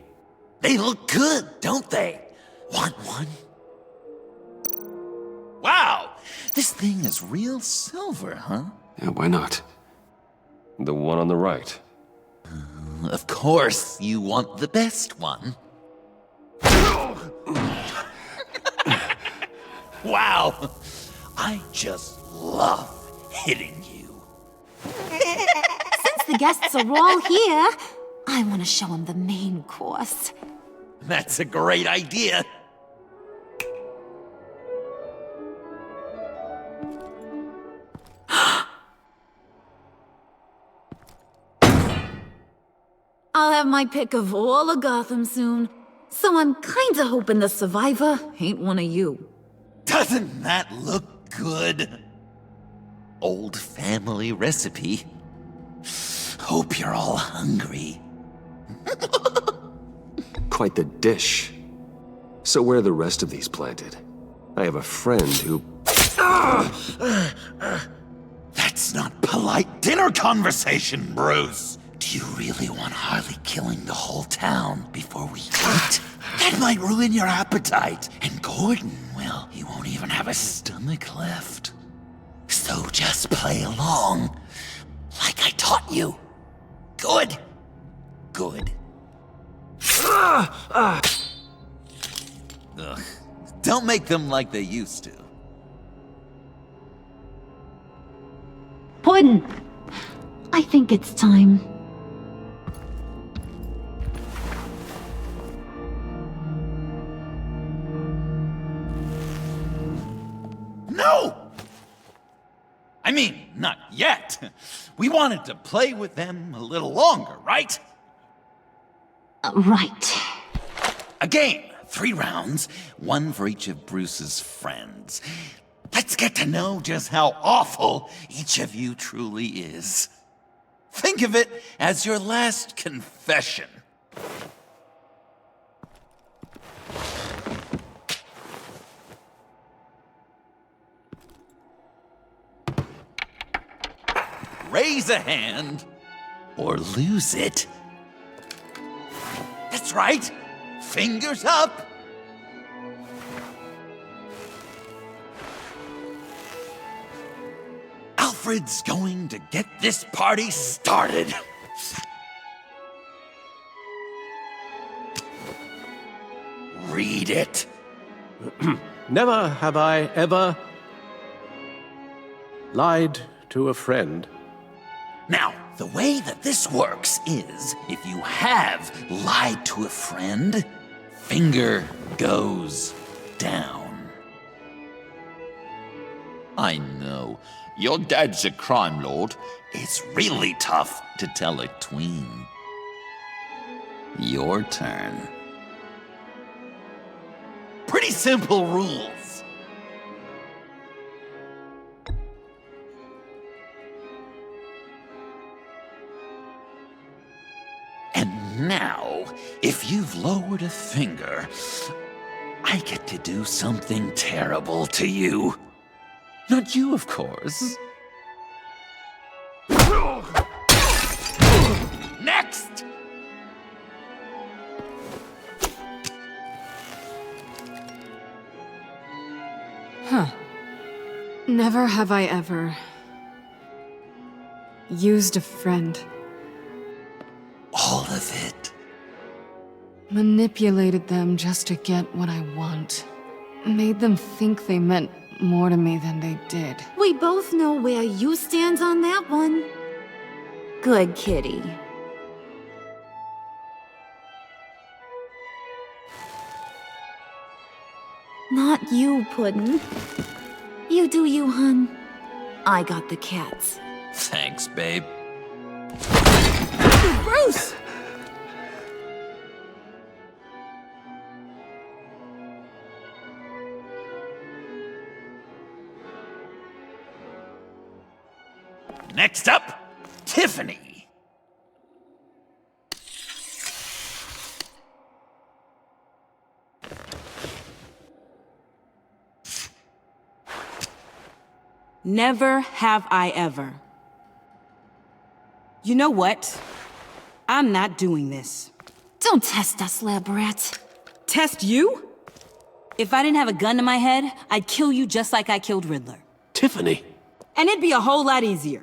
They look good, don't they? Want one? Wow! This thing is real silver, huh? Yeah, why not? The one on the right. Of course, you want the best one. Wow! I just love hitting you. Since the guests are all here, I want to show them the main course. That's a great idea. I'll have my pick of all of Gotham soon, so I'm kinda hoping the survivor ain't one of you. Doesn't that look good? Old family recipe. Hope you're all hungry. Quite the dish. So where are the rest of these planted? I have a friend who... That's not polite dinner conversation, Bruce. Do you really want Harley killing the whole town before we eat? That might ruin your appetite. And Gordon, well, he won't even have a stomach left. So just play along, like I taught you. Good. Good. Ugh. Don't make them like they used to. Puddin', I think it's time. No! I mean, not yet. We wanted to play with them a little longer, right? Right. A game, 3 rounds, 1 for each of Bruce's friends. Let's get to know just how awful each of you truly is. Think of it as your last confession. Raise a hand, or lose it. That's right. Fingers up! Alfred's going to get this party started. Read it. Never have I ever lied to a friend. Now, the way that this works is, if you have lied to a friend, finger goes down. I know, your dad's a crime lord. It's really tough to tell a tween. Your turn. Pretty simple rules. And now, if you've lowered a finger, I get to do something terrible to you. Not you, of course. Next! Huh. Never have I ever used a friend. All of it. Manipulated them just to get what I want. Made them think they meant more to me than they did. We both know where you stand on that one. Good kitty. Not you, Puddin'. You do you, hun. I got the cats. Thanks, babe. Bruce! Next up, Tiffany. Never have I ever. You know what? I'm not doing this. Don't test us, lab rat. Test you? If I didn't have a gun to my head, I'd kill you just like I killed Riddler. Tiffany. And it'd be a whole lot easier.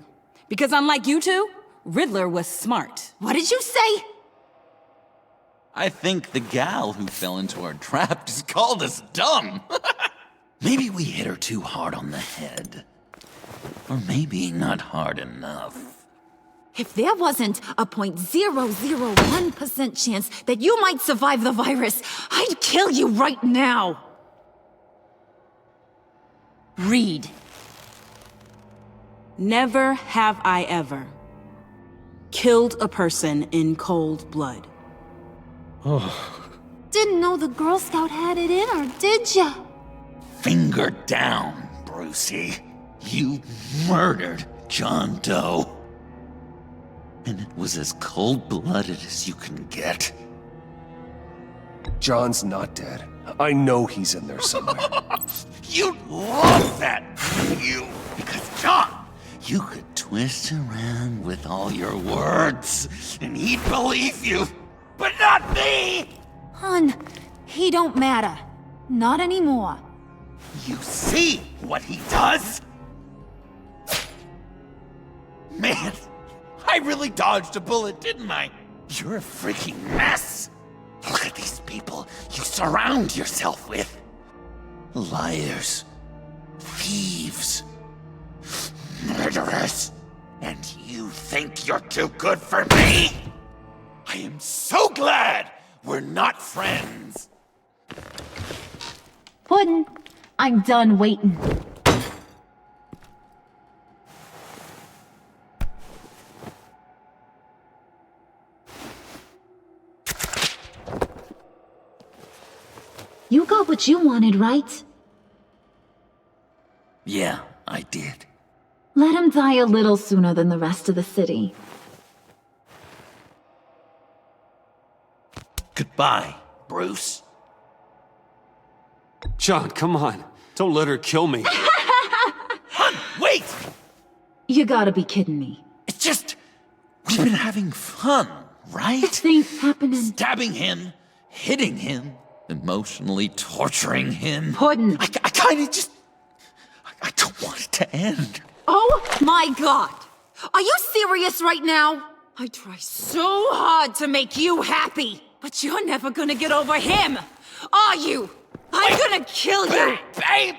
Because unlike you two, Riddler was smart. What did you say? I think the gal who fell into our trap just called us dumb. Maybe we hit her too hard on the head. Or maybe not hard enough. If there wasn't a 0.001% chance that you might survive the virus, I'd kill you right now. Read. Never have I ever killed a person in cold blood. Oh. Didn't know the Girl Scout had it in her, did ya? Finger down, Brucey. You murdered John Doe. And it was as cold-blooded as you can get. John's not dead. I know he's in there somewhere. You'd love that, you. Because John, you could twist around with all your words, and he'd believe you. But not me! Hun, he don't matter. Not anymore. You see what he does? Man, I really dodged a bullet, didn't I? You're a freaking mess. Look at these people you surround yourself with. Liars, thieves, murderers. And you think you're too good for me? I am so glad we're not friends. Puddin', I'm done waiting. You got what you wanted, right? Yeah, I did. Let him die a little sooner than the rest of the city. Goodbye, Bruce. John, come on. Don't let her kill me. Hun, wait! You gotta be kidding me. It's just, we've been having fun, right? This ain't happening. Stabbing him hitting him, emotionally torturing him. Puddin'. I kind of just... I don't want it to end. Oh my god! Are you serious right now? I try so hard to make you happy, but you're never gonna get over him, are you? I'm gonna kill you! Babe!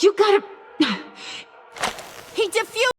You gotta... He defused...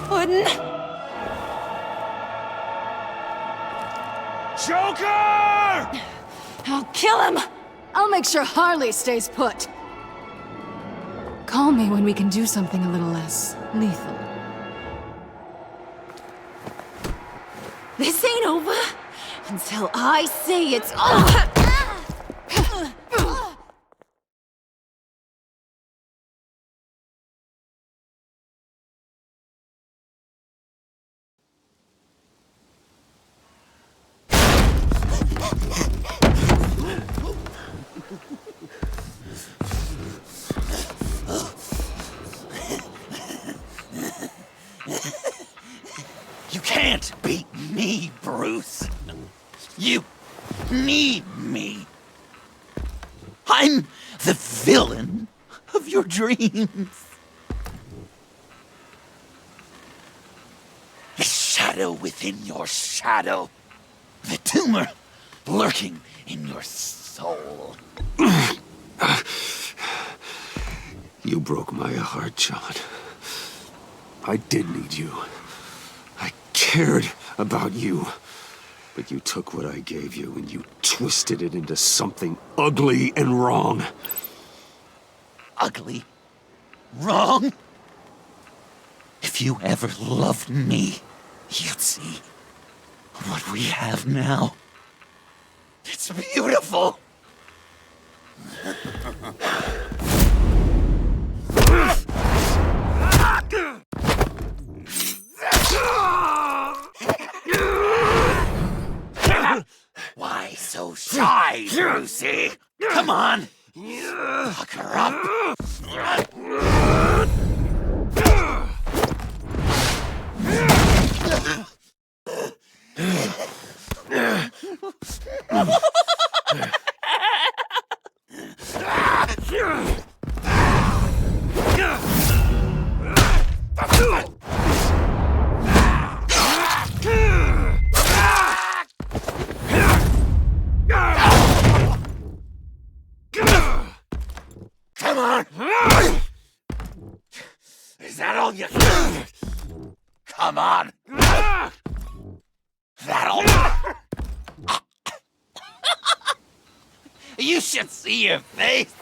Puddin'. Joker! I'll kill him! I'll make sure Harley stays put. Call me when we can do something a little less lethal. This ain't over until I say it's over! You can't beat me, Bruce. You need me. I'm the villain of your dreams. A shadow within your shadow. The tumor lurking in your soul. You broke my heart, John. I did need you. I cared about you. But you took what I gave you and you twisted it into something ugly and wrong. Ugly? Wrong? If you ever loved me, you'd see what we have now. It's beautiful. Why so shy, Brucey? Come on! Pucker up! Come on! Is that all you got? Come on! That'll... You should see your face!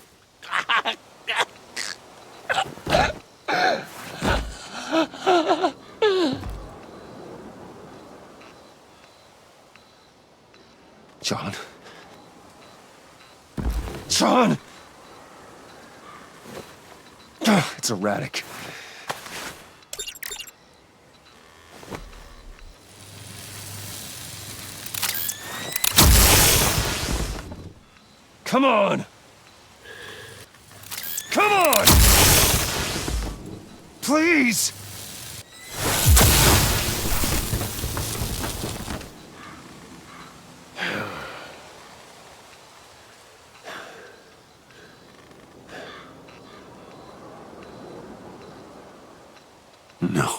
John. John! It's erratic. Come on! Come on! Please! No.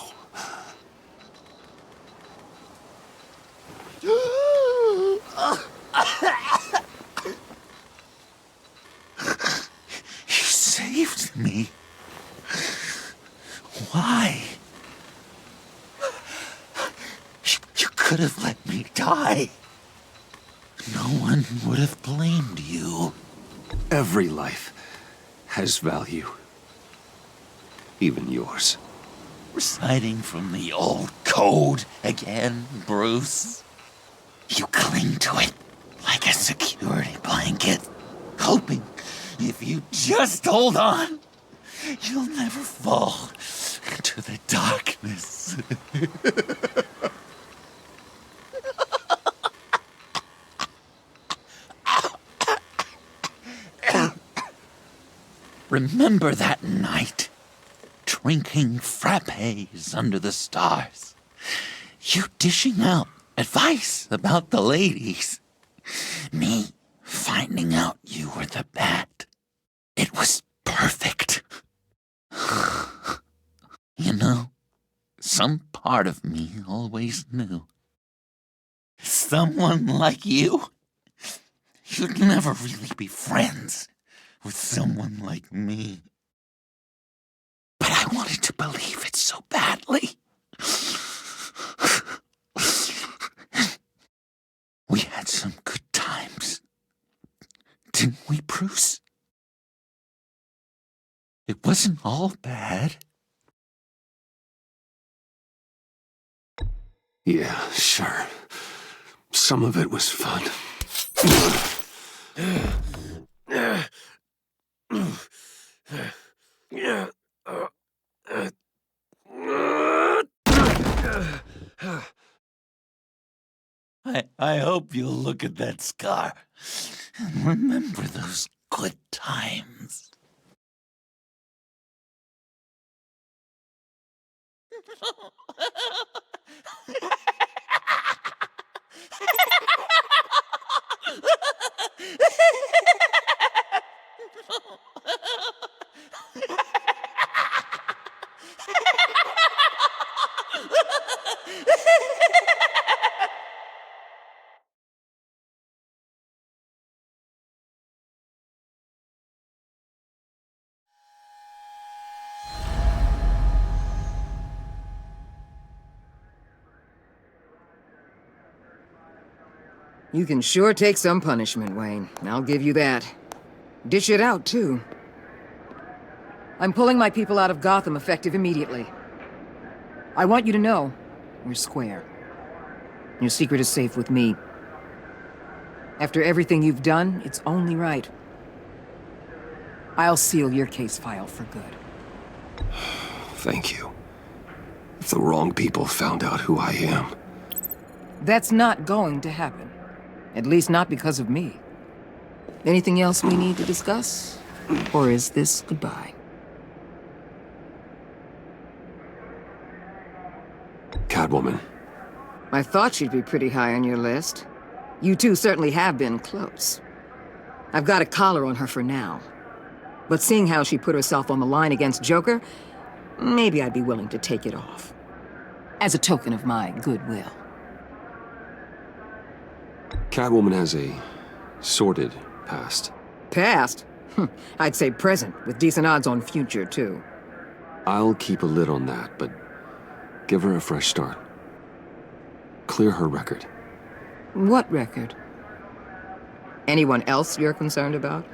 You saved me. Why? You could have let me die. No one would have blamed you. Every life has value. Even yours. Reciting from the old code again, Bruce. You cling to it like a security blanket, hoping if you just hold on, you'll never fall into the darkness. Remember that night? Drinking frappes under the stars. You dishing out advice about the ladies. Me finding out you were the bat. It was perfect. You know, some part of me always knew. Someone like you, you'd never really be friends with someone like me. But I wanted to believe it so badly. We had some good times, didn't we, Bruce? It wasn't all bad. Yeah, sure. Some of it was fun. I hope you'll look at that scar and remember those good times. You can sure take some punishment, Wayne. I'll give you that. Dish it out, too. I'm pulling my people out of Gotham effective immediately. I want you to know, we're square. Your secret is safe with me. After everything you've done, it's only right. I'll seal your case file for good. Thank you. If the wrong people found out who I am... That's not going to happen. At least not because of me. Anything else we need to discuss? Or is this goodbye? Catwoman. I thought she'd be pretty high on your list. You two certainly have been close. I've got a collar on her for now. But seeing how she put herself on the line against Joker, maybe I'd be willing to take it off. As a token of my goodwill. Catwoman has a sordid past. Past? I'd say present, with decent odds on future, too. I'll keep a lid on that, but give her a fresh start. Clear her record. What record? Anyone else you're concerned about?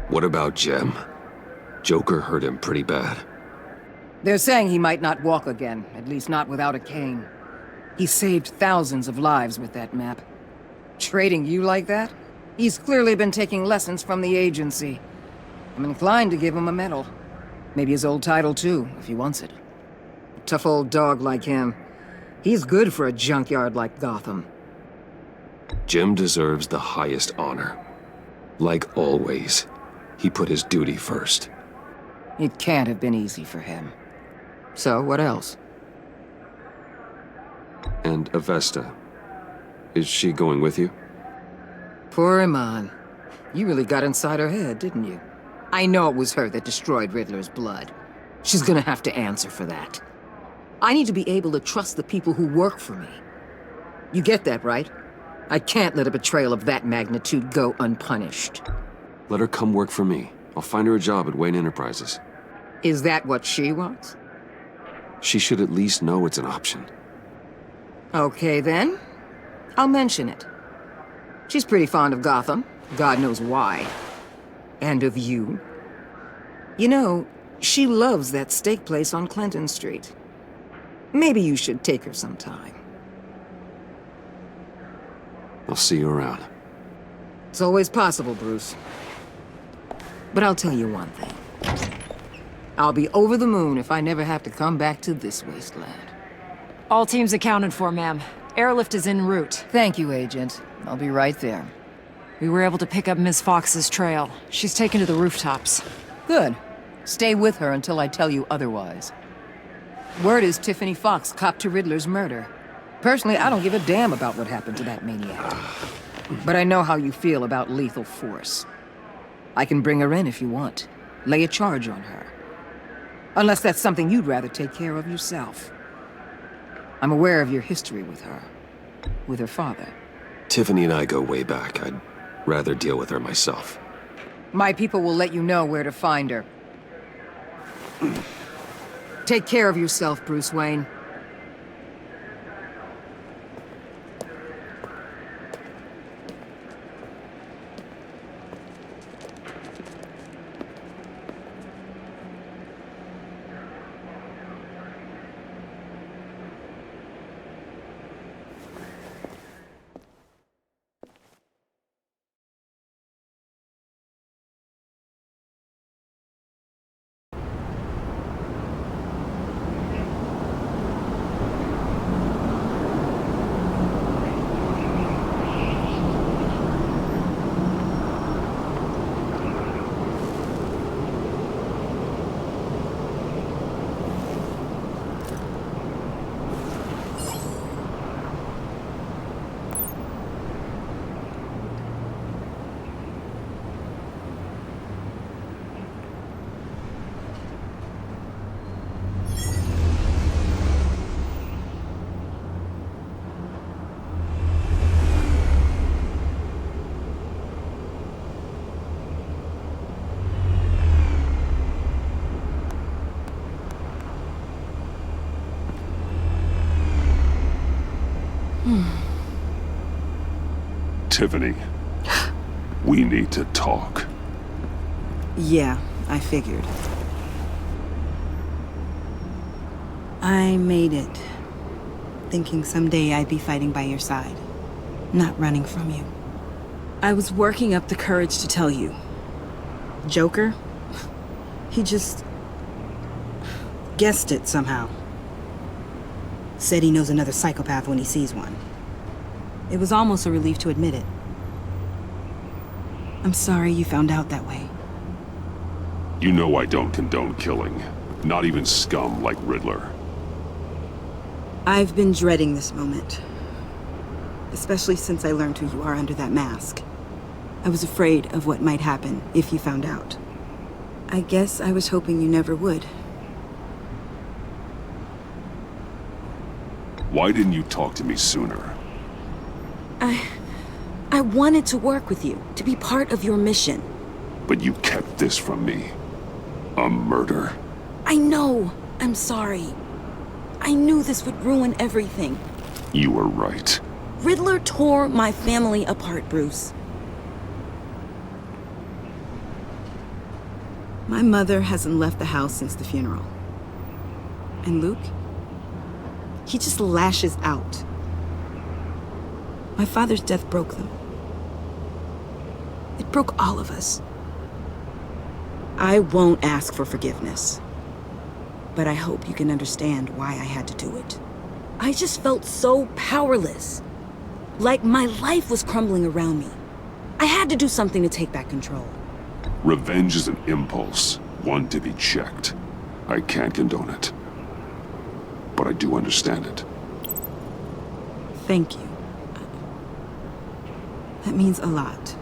What about Jem? Joker hurt him pretty bad. They're saying he might not walk again, at least not without a cane. He saved thousands of lives with that map. Trading you like that? He's clearly been taking lessons from the agency. I'm inclined to give him a medal. Maybe his old title too, if he wants it. A tough old dog like him. He's good for a junkyard like Gotham. Jem deserves the highest honor. Like always, he put his duty first. It can't have been easy for him. So, what else? And Avesta. Is she going with you? Poor Iman. You really got inside her head, didn't you? I know it was her that destroyed Riddler's blood. She's gonna have to answer for that. I need to be able to trust the people who work for me. You get that, right? I can't let a betrayal of that magnitude go unpunished. Let her come work for me. I'll find her a job at Wayne Enterprises. Is that what she wants? She should at least know it's an option. Okay, then. I'll mention it. She's pretty fond of Gotham. God knows why. And of you. You know, she loves that steak place on Clinton Street. Maybe you should take her sometime. I'll see you around. It's always possible, Bruce. But I'll tell you one thing. I'll be over the moon if I never have to come back to this wasteland. All teams accounted for, ma'am. Airlift is en route. Thank you, Agent. I'll be right there. We were able to pick up Ms. Fox's trail. She's taken to the rooftops. Good. Stay with her until I tell you otherwise. Word is Tiffany Fox copped to Riddler's murder. Personally, I don't give a damn about what happened to that maniac. But I know how you feel about lethal force. I can bring her in if you want. Lay a charge on her. Unless that's something you'd rather take care of yourself. I'm aware of your history with her. With her father. Tiffany and I go way back. I'd rather deal with her myself. My people will let you know where to find her. Take care of yourself, Bruce Wayne. Tiffany, we need to talk. Yeah, I figured. I made it, thinking someday I'd be fighting by your side, not running from you. I was working up the courage to tell you. Joker? He just guessed it somehow. Said he knows another psychopath when he sees one. It was almost a relief to admit it. I'm sorry you found out that way. You know I don't condone killing. Not even scum like Riddler. I've been dreading this moment. Especially since I learned who you are under that mask. I was afraid of what might happen if you found out. I guess I was hoping you never would. Why didn't you talk to me sooner? I wanted to work with you, to be part of your mission. But you kept this from me. A murder. I know. I'm sorry. I knew this would ruin everything. You were right. Riddler tore my family apart, Bruce. My mother hasn't left the house since the funeral. And Luke? He just lashes out. My father's death broke them. It broke all of us. I won't ask for forgiveness. But I hope you can understand why I had to do it. I just felt so powerless. Like my life was crumbling around me. I had to do something to take back control. Revenge is an impulse, one to be checked. I can't condone it. But I do understand it. Thank you. That means a lot.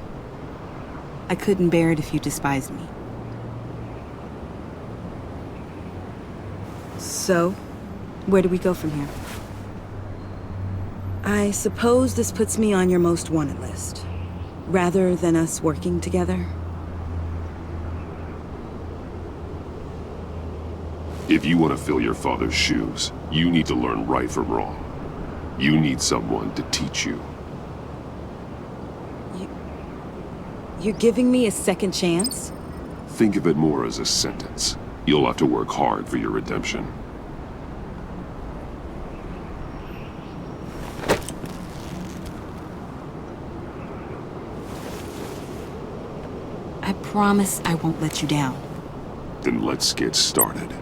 I couldn't bear it if you despised me. So, where do we go from here? I suppose this puts me on your most wanted list, rather than us working together. If you want to fill your father's shoes, you need to learn right from wrong. You need someone to teach you. You're giving me a second chance? Think of it more as a sentence. You'll have to work hard for your redemption. I promise I won't let you down. Then let's get started.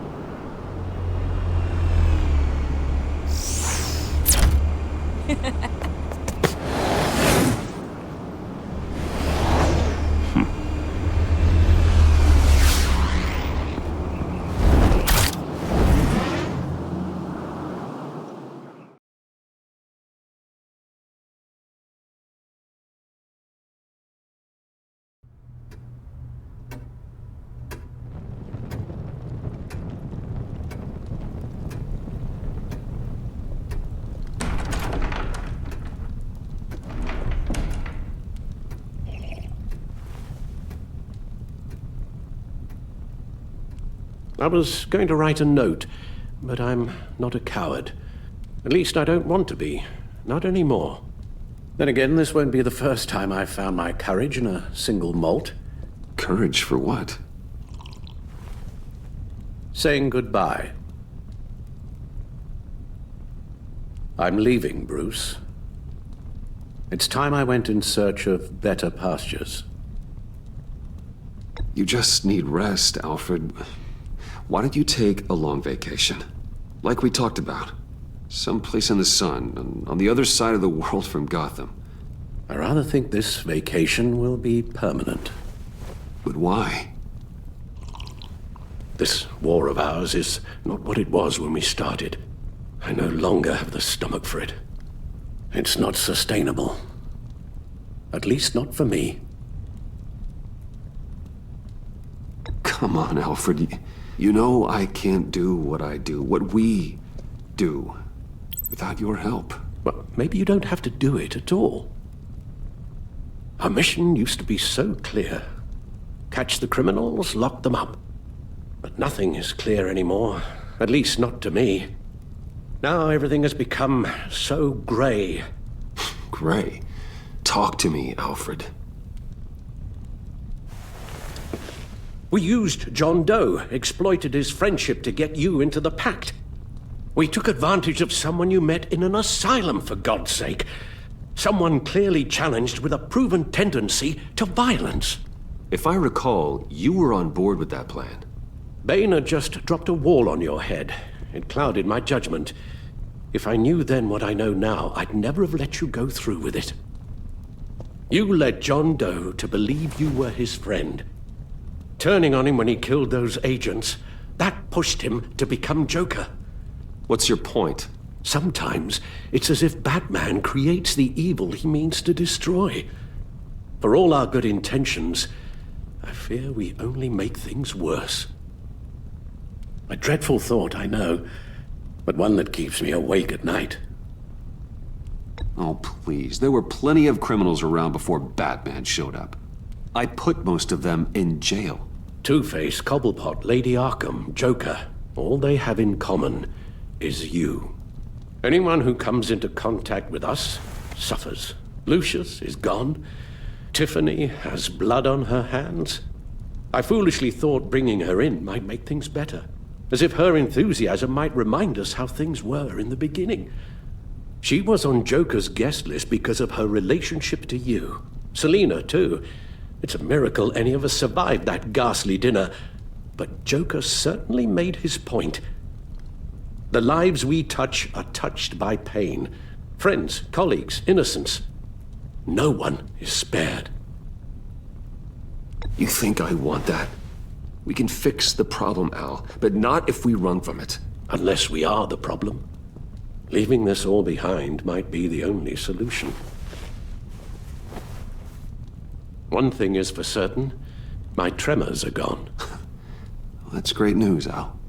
I was going to write a note, but I'm not a coward. At least I don't want to be. Not anymore. Then again, this won't be the first time I've found my courage in a single malt. Courage for what? Saying goodbye. I'm leaving, Bruce. It's time I went in search of better pastures. You just need rest, Alfred. Why don't you take a long vacation? Like we talked about. Someplace in the sun, on the other side of the world from Gotham. I rather think this vacation will be permanent. But why? This war of ours is not what it was when we started. I no longer have the stomach for it. It's not sustainable. At least not for me. Come on, Alfred. You know I can't do what I do, what we do, without your help. Well, maybe you don't have to do it at all. Our mission used to be so clear. Catch the criminals, lock them up. But nothing is clear anymore, at least not to me. Now everything has become so gray. Gray? Talk to me, Alfred. We used John Doe, exploited his friendship to get you into the pact. We took advantage of someone you met in an asylum, for God's sake. Someone clearly challenged with a proven tendency to violence. If I recall, you were on board with that plan. Boehner just dropped a wall on your head. It clouded my judgment. If I knew then what I know now, I'd never have let you go through with it. You led John Doe to believe you were his friend. Turning on him when he killed those agents, that pushed him to become Joker. What's your point? Sometimes it's as if Batman creates the evil he means to destroy. For all our good intentions, I fear we only make things worse. A dreadful thought, I know, but one that keeps me awake at night. Oh, please. There were plenty of criminals around before Batman showed up. I put most of them in jail. Two-Face, Cobblepot, Lady Arkham, Joker, all they have in common is you. Anyone who comes into contact with us suffers. Lucius is gone. Tiffany has blood on her hands. I foolishly thought bringing her in might make things better, as if her enthusiasm might remind us how things were in the beginning. She was on Joker's guest list because of her relationship to you. Selina, too. It's a miracle any of us survived that ghastly dinner. But Joker certainly made his point. The lives we touch are touched by pain. Friends, colleagues, innocents. No one is spared. You think I want that? We can fix the problem, Al, but not if we run from it. Unless we are the problem. Leaving this all behind might be the only solution. One thing is for certain, my tremors are gone. Well, that's great news, Al.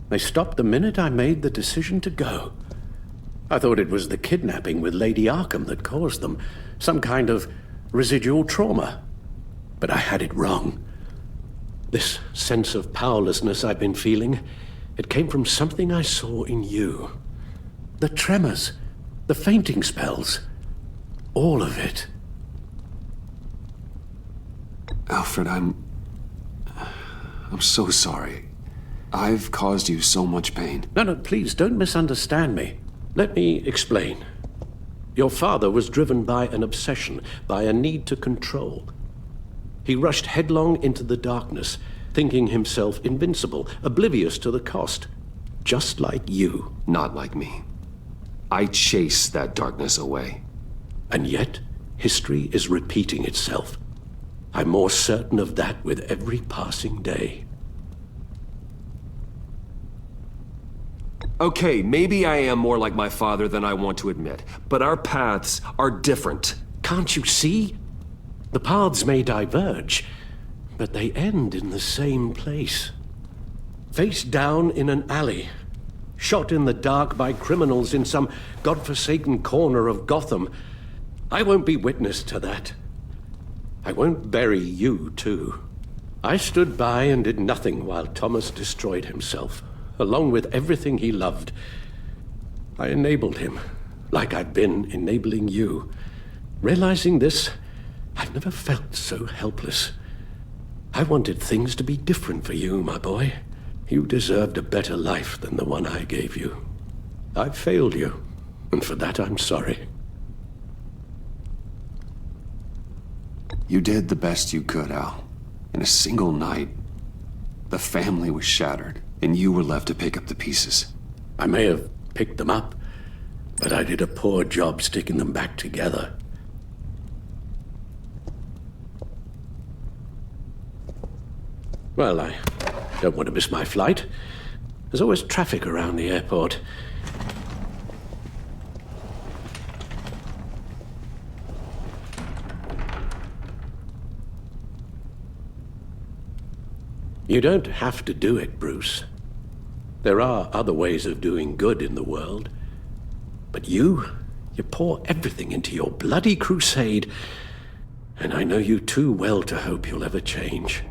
They stopped the minute I made the decision to go. I thought it was the kidnapping with Lady Arkham that caused them, some kind of residual trauma. But I had it wrong. This sense of powerlessness I've been feeling, it came from something I saw in you. The tremors, the fainting spells, all of it. Alfred, I'm so sorry. I've caused you so much pain. No, please, don't misunderstand me. Let me explain. Your father was driven by an obsession, by a need to control. He rushed headlong into the darkness, thinking himself invincible, oblivious to the cost. Just like you. Not like me. I chase that darkness away. And yet, history is repeating itself. I'm more certain of that with every passing day. Okay, maybe I am more like my father than I want to admit, but our paths are different. Can't you see? The paths may diverge, but they end in the same place. Face down in an alley, shot in the dark by criminals in some godforsaken corner of Gotham. I won't be witness to that. I won't bury you, too. I stood by and did nothing while Thomas destroyed himself, along with everything he loved. I enabled him, like I've been enabling you. Realizing this, I've never felt so helpless. I wanted things to be different for you, my boy. You deserved a better life than the one I gave you. I failed you, and for that I'm sorry. You did the best you could, Al. In a single night, the family was shattered, and you were left to pick up the pieces. I may have picked them up, but I did a poor job sticking them back together. Well, I don't want to miss my flight. There's always traffic around the airport. You don't have to do it, Bruce. There are other ways of doing good in the world. But you pour everything into your bloody crusade, and I know you too well to hope you'll ever change.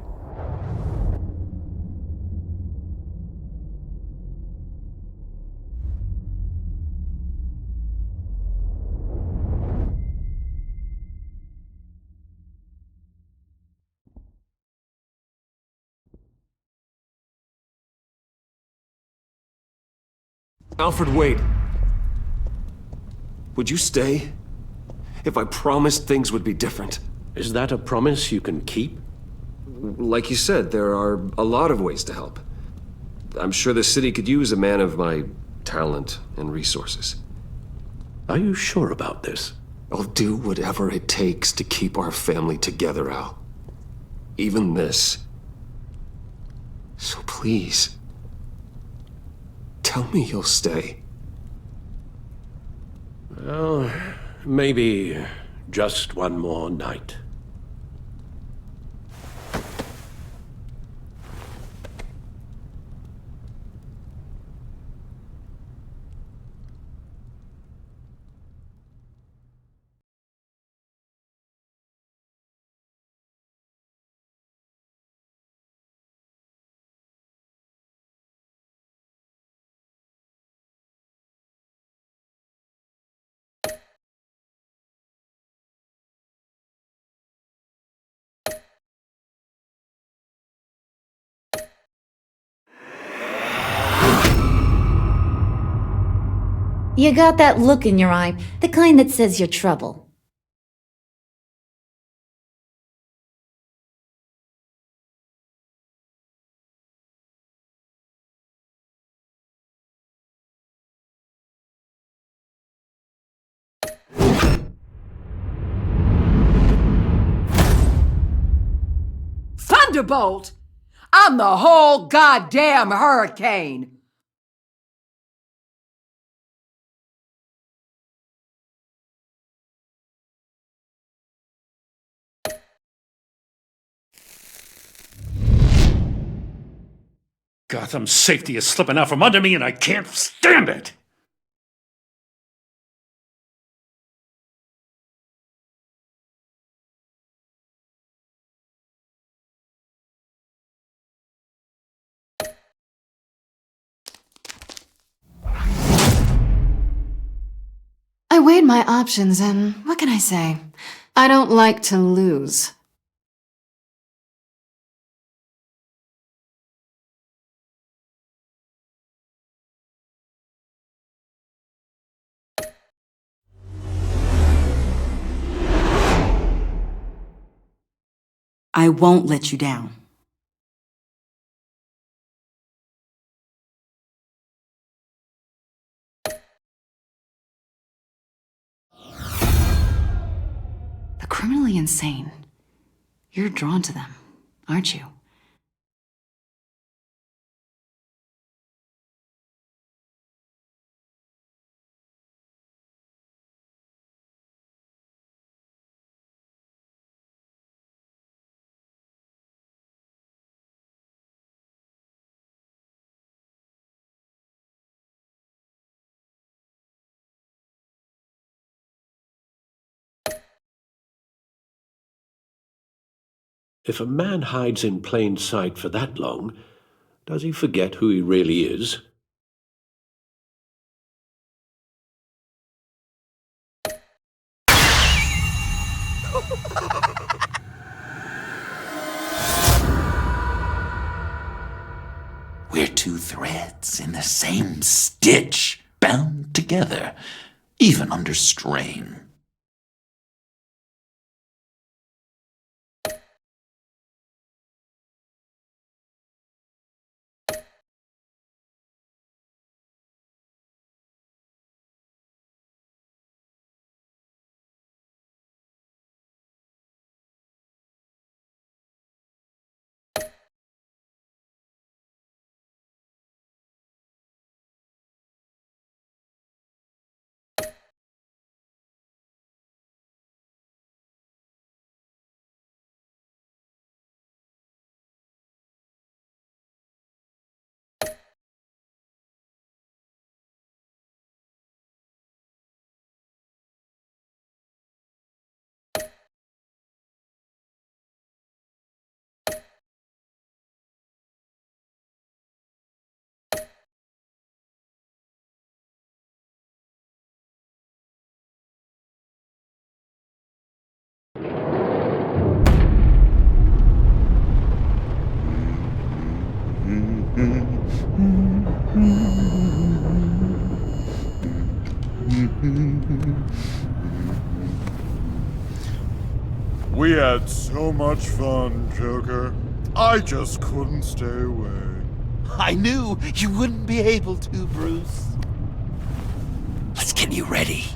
Alfred, wait. Would you stay? If I promised things would be different. Is that a promise you can keep? Like you said, there are a lot of ways to help. I'm sure the city could use a man of my talent and resources. Are you sure about this? I'll do whatever it takes to keep our family together, Al. Even this. So please, tell me you'll stay. Well, maybe just one more night. You got that look in your eye, the kind that says you're trouble. Thunderbolt! I'm the whole goddamn hurricane! Gotham's safety is slipping out from under me and I can't stand it! I weighed my options and what can I say? I don't like to lose. I won't let you down. The criminally insane. You're drawn to them, aren't you? If a man hides in plain sight for that long, does he forget who he really is? We're two threads in the same stitch, bound together, even under strain. We had so much fun, Joker. I just couldn't stay away. I knew you wouldn't be able to, Bruce. Let's get you ready.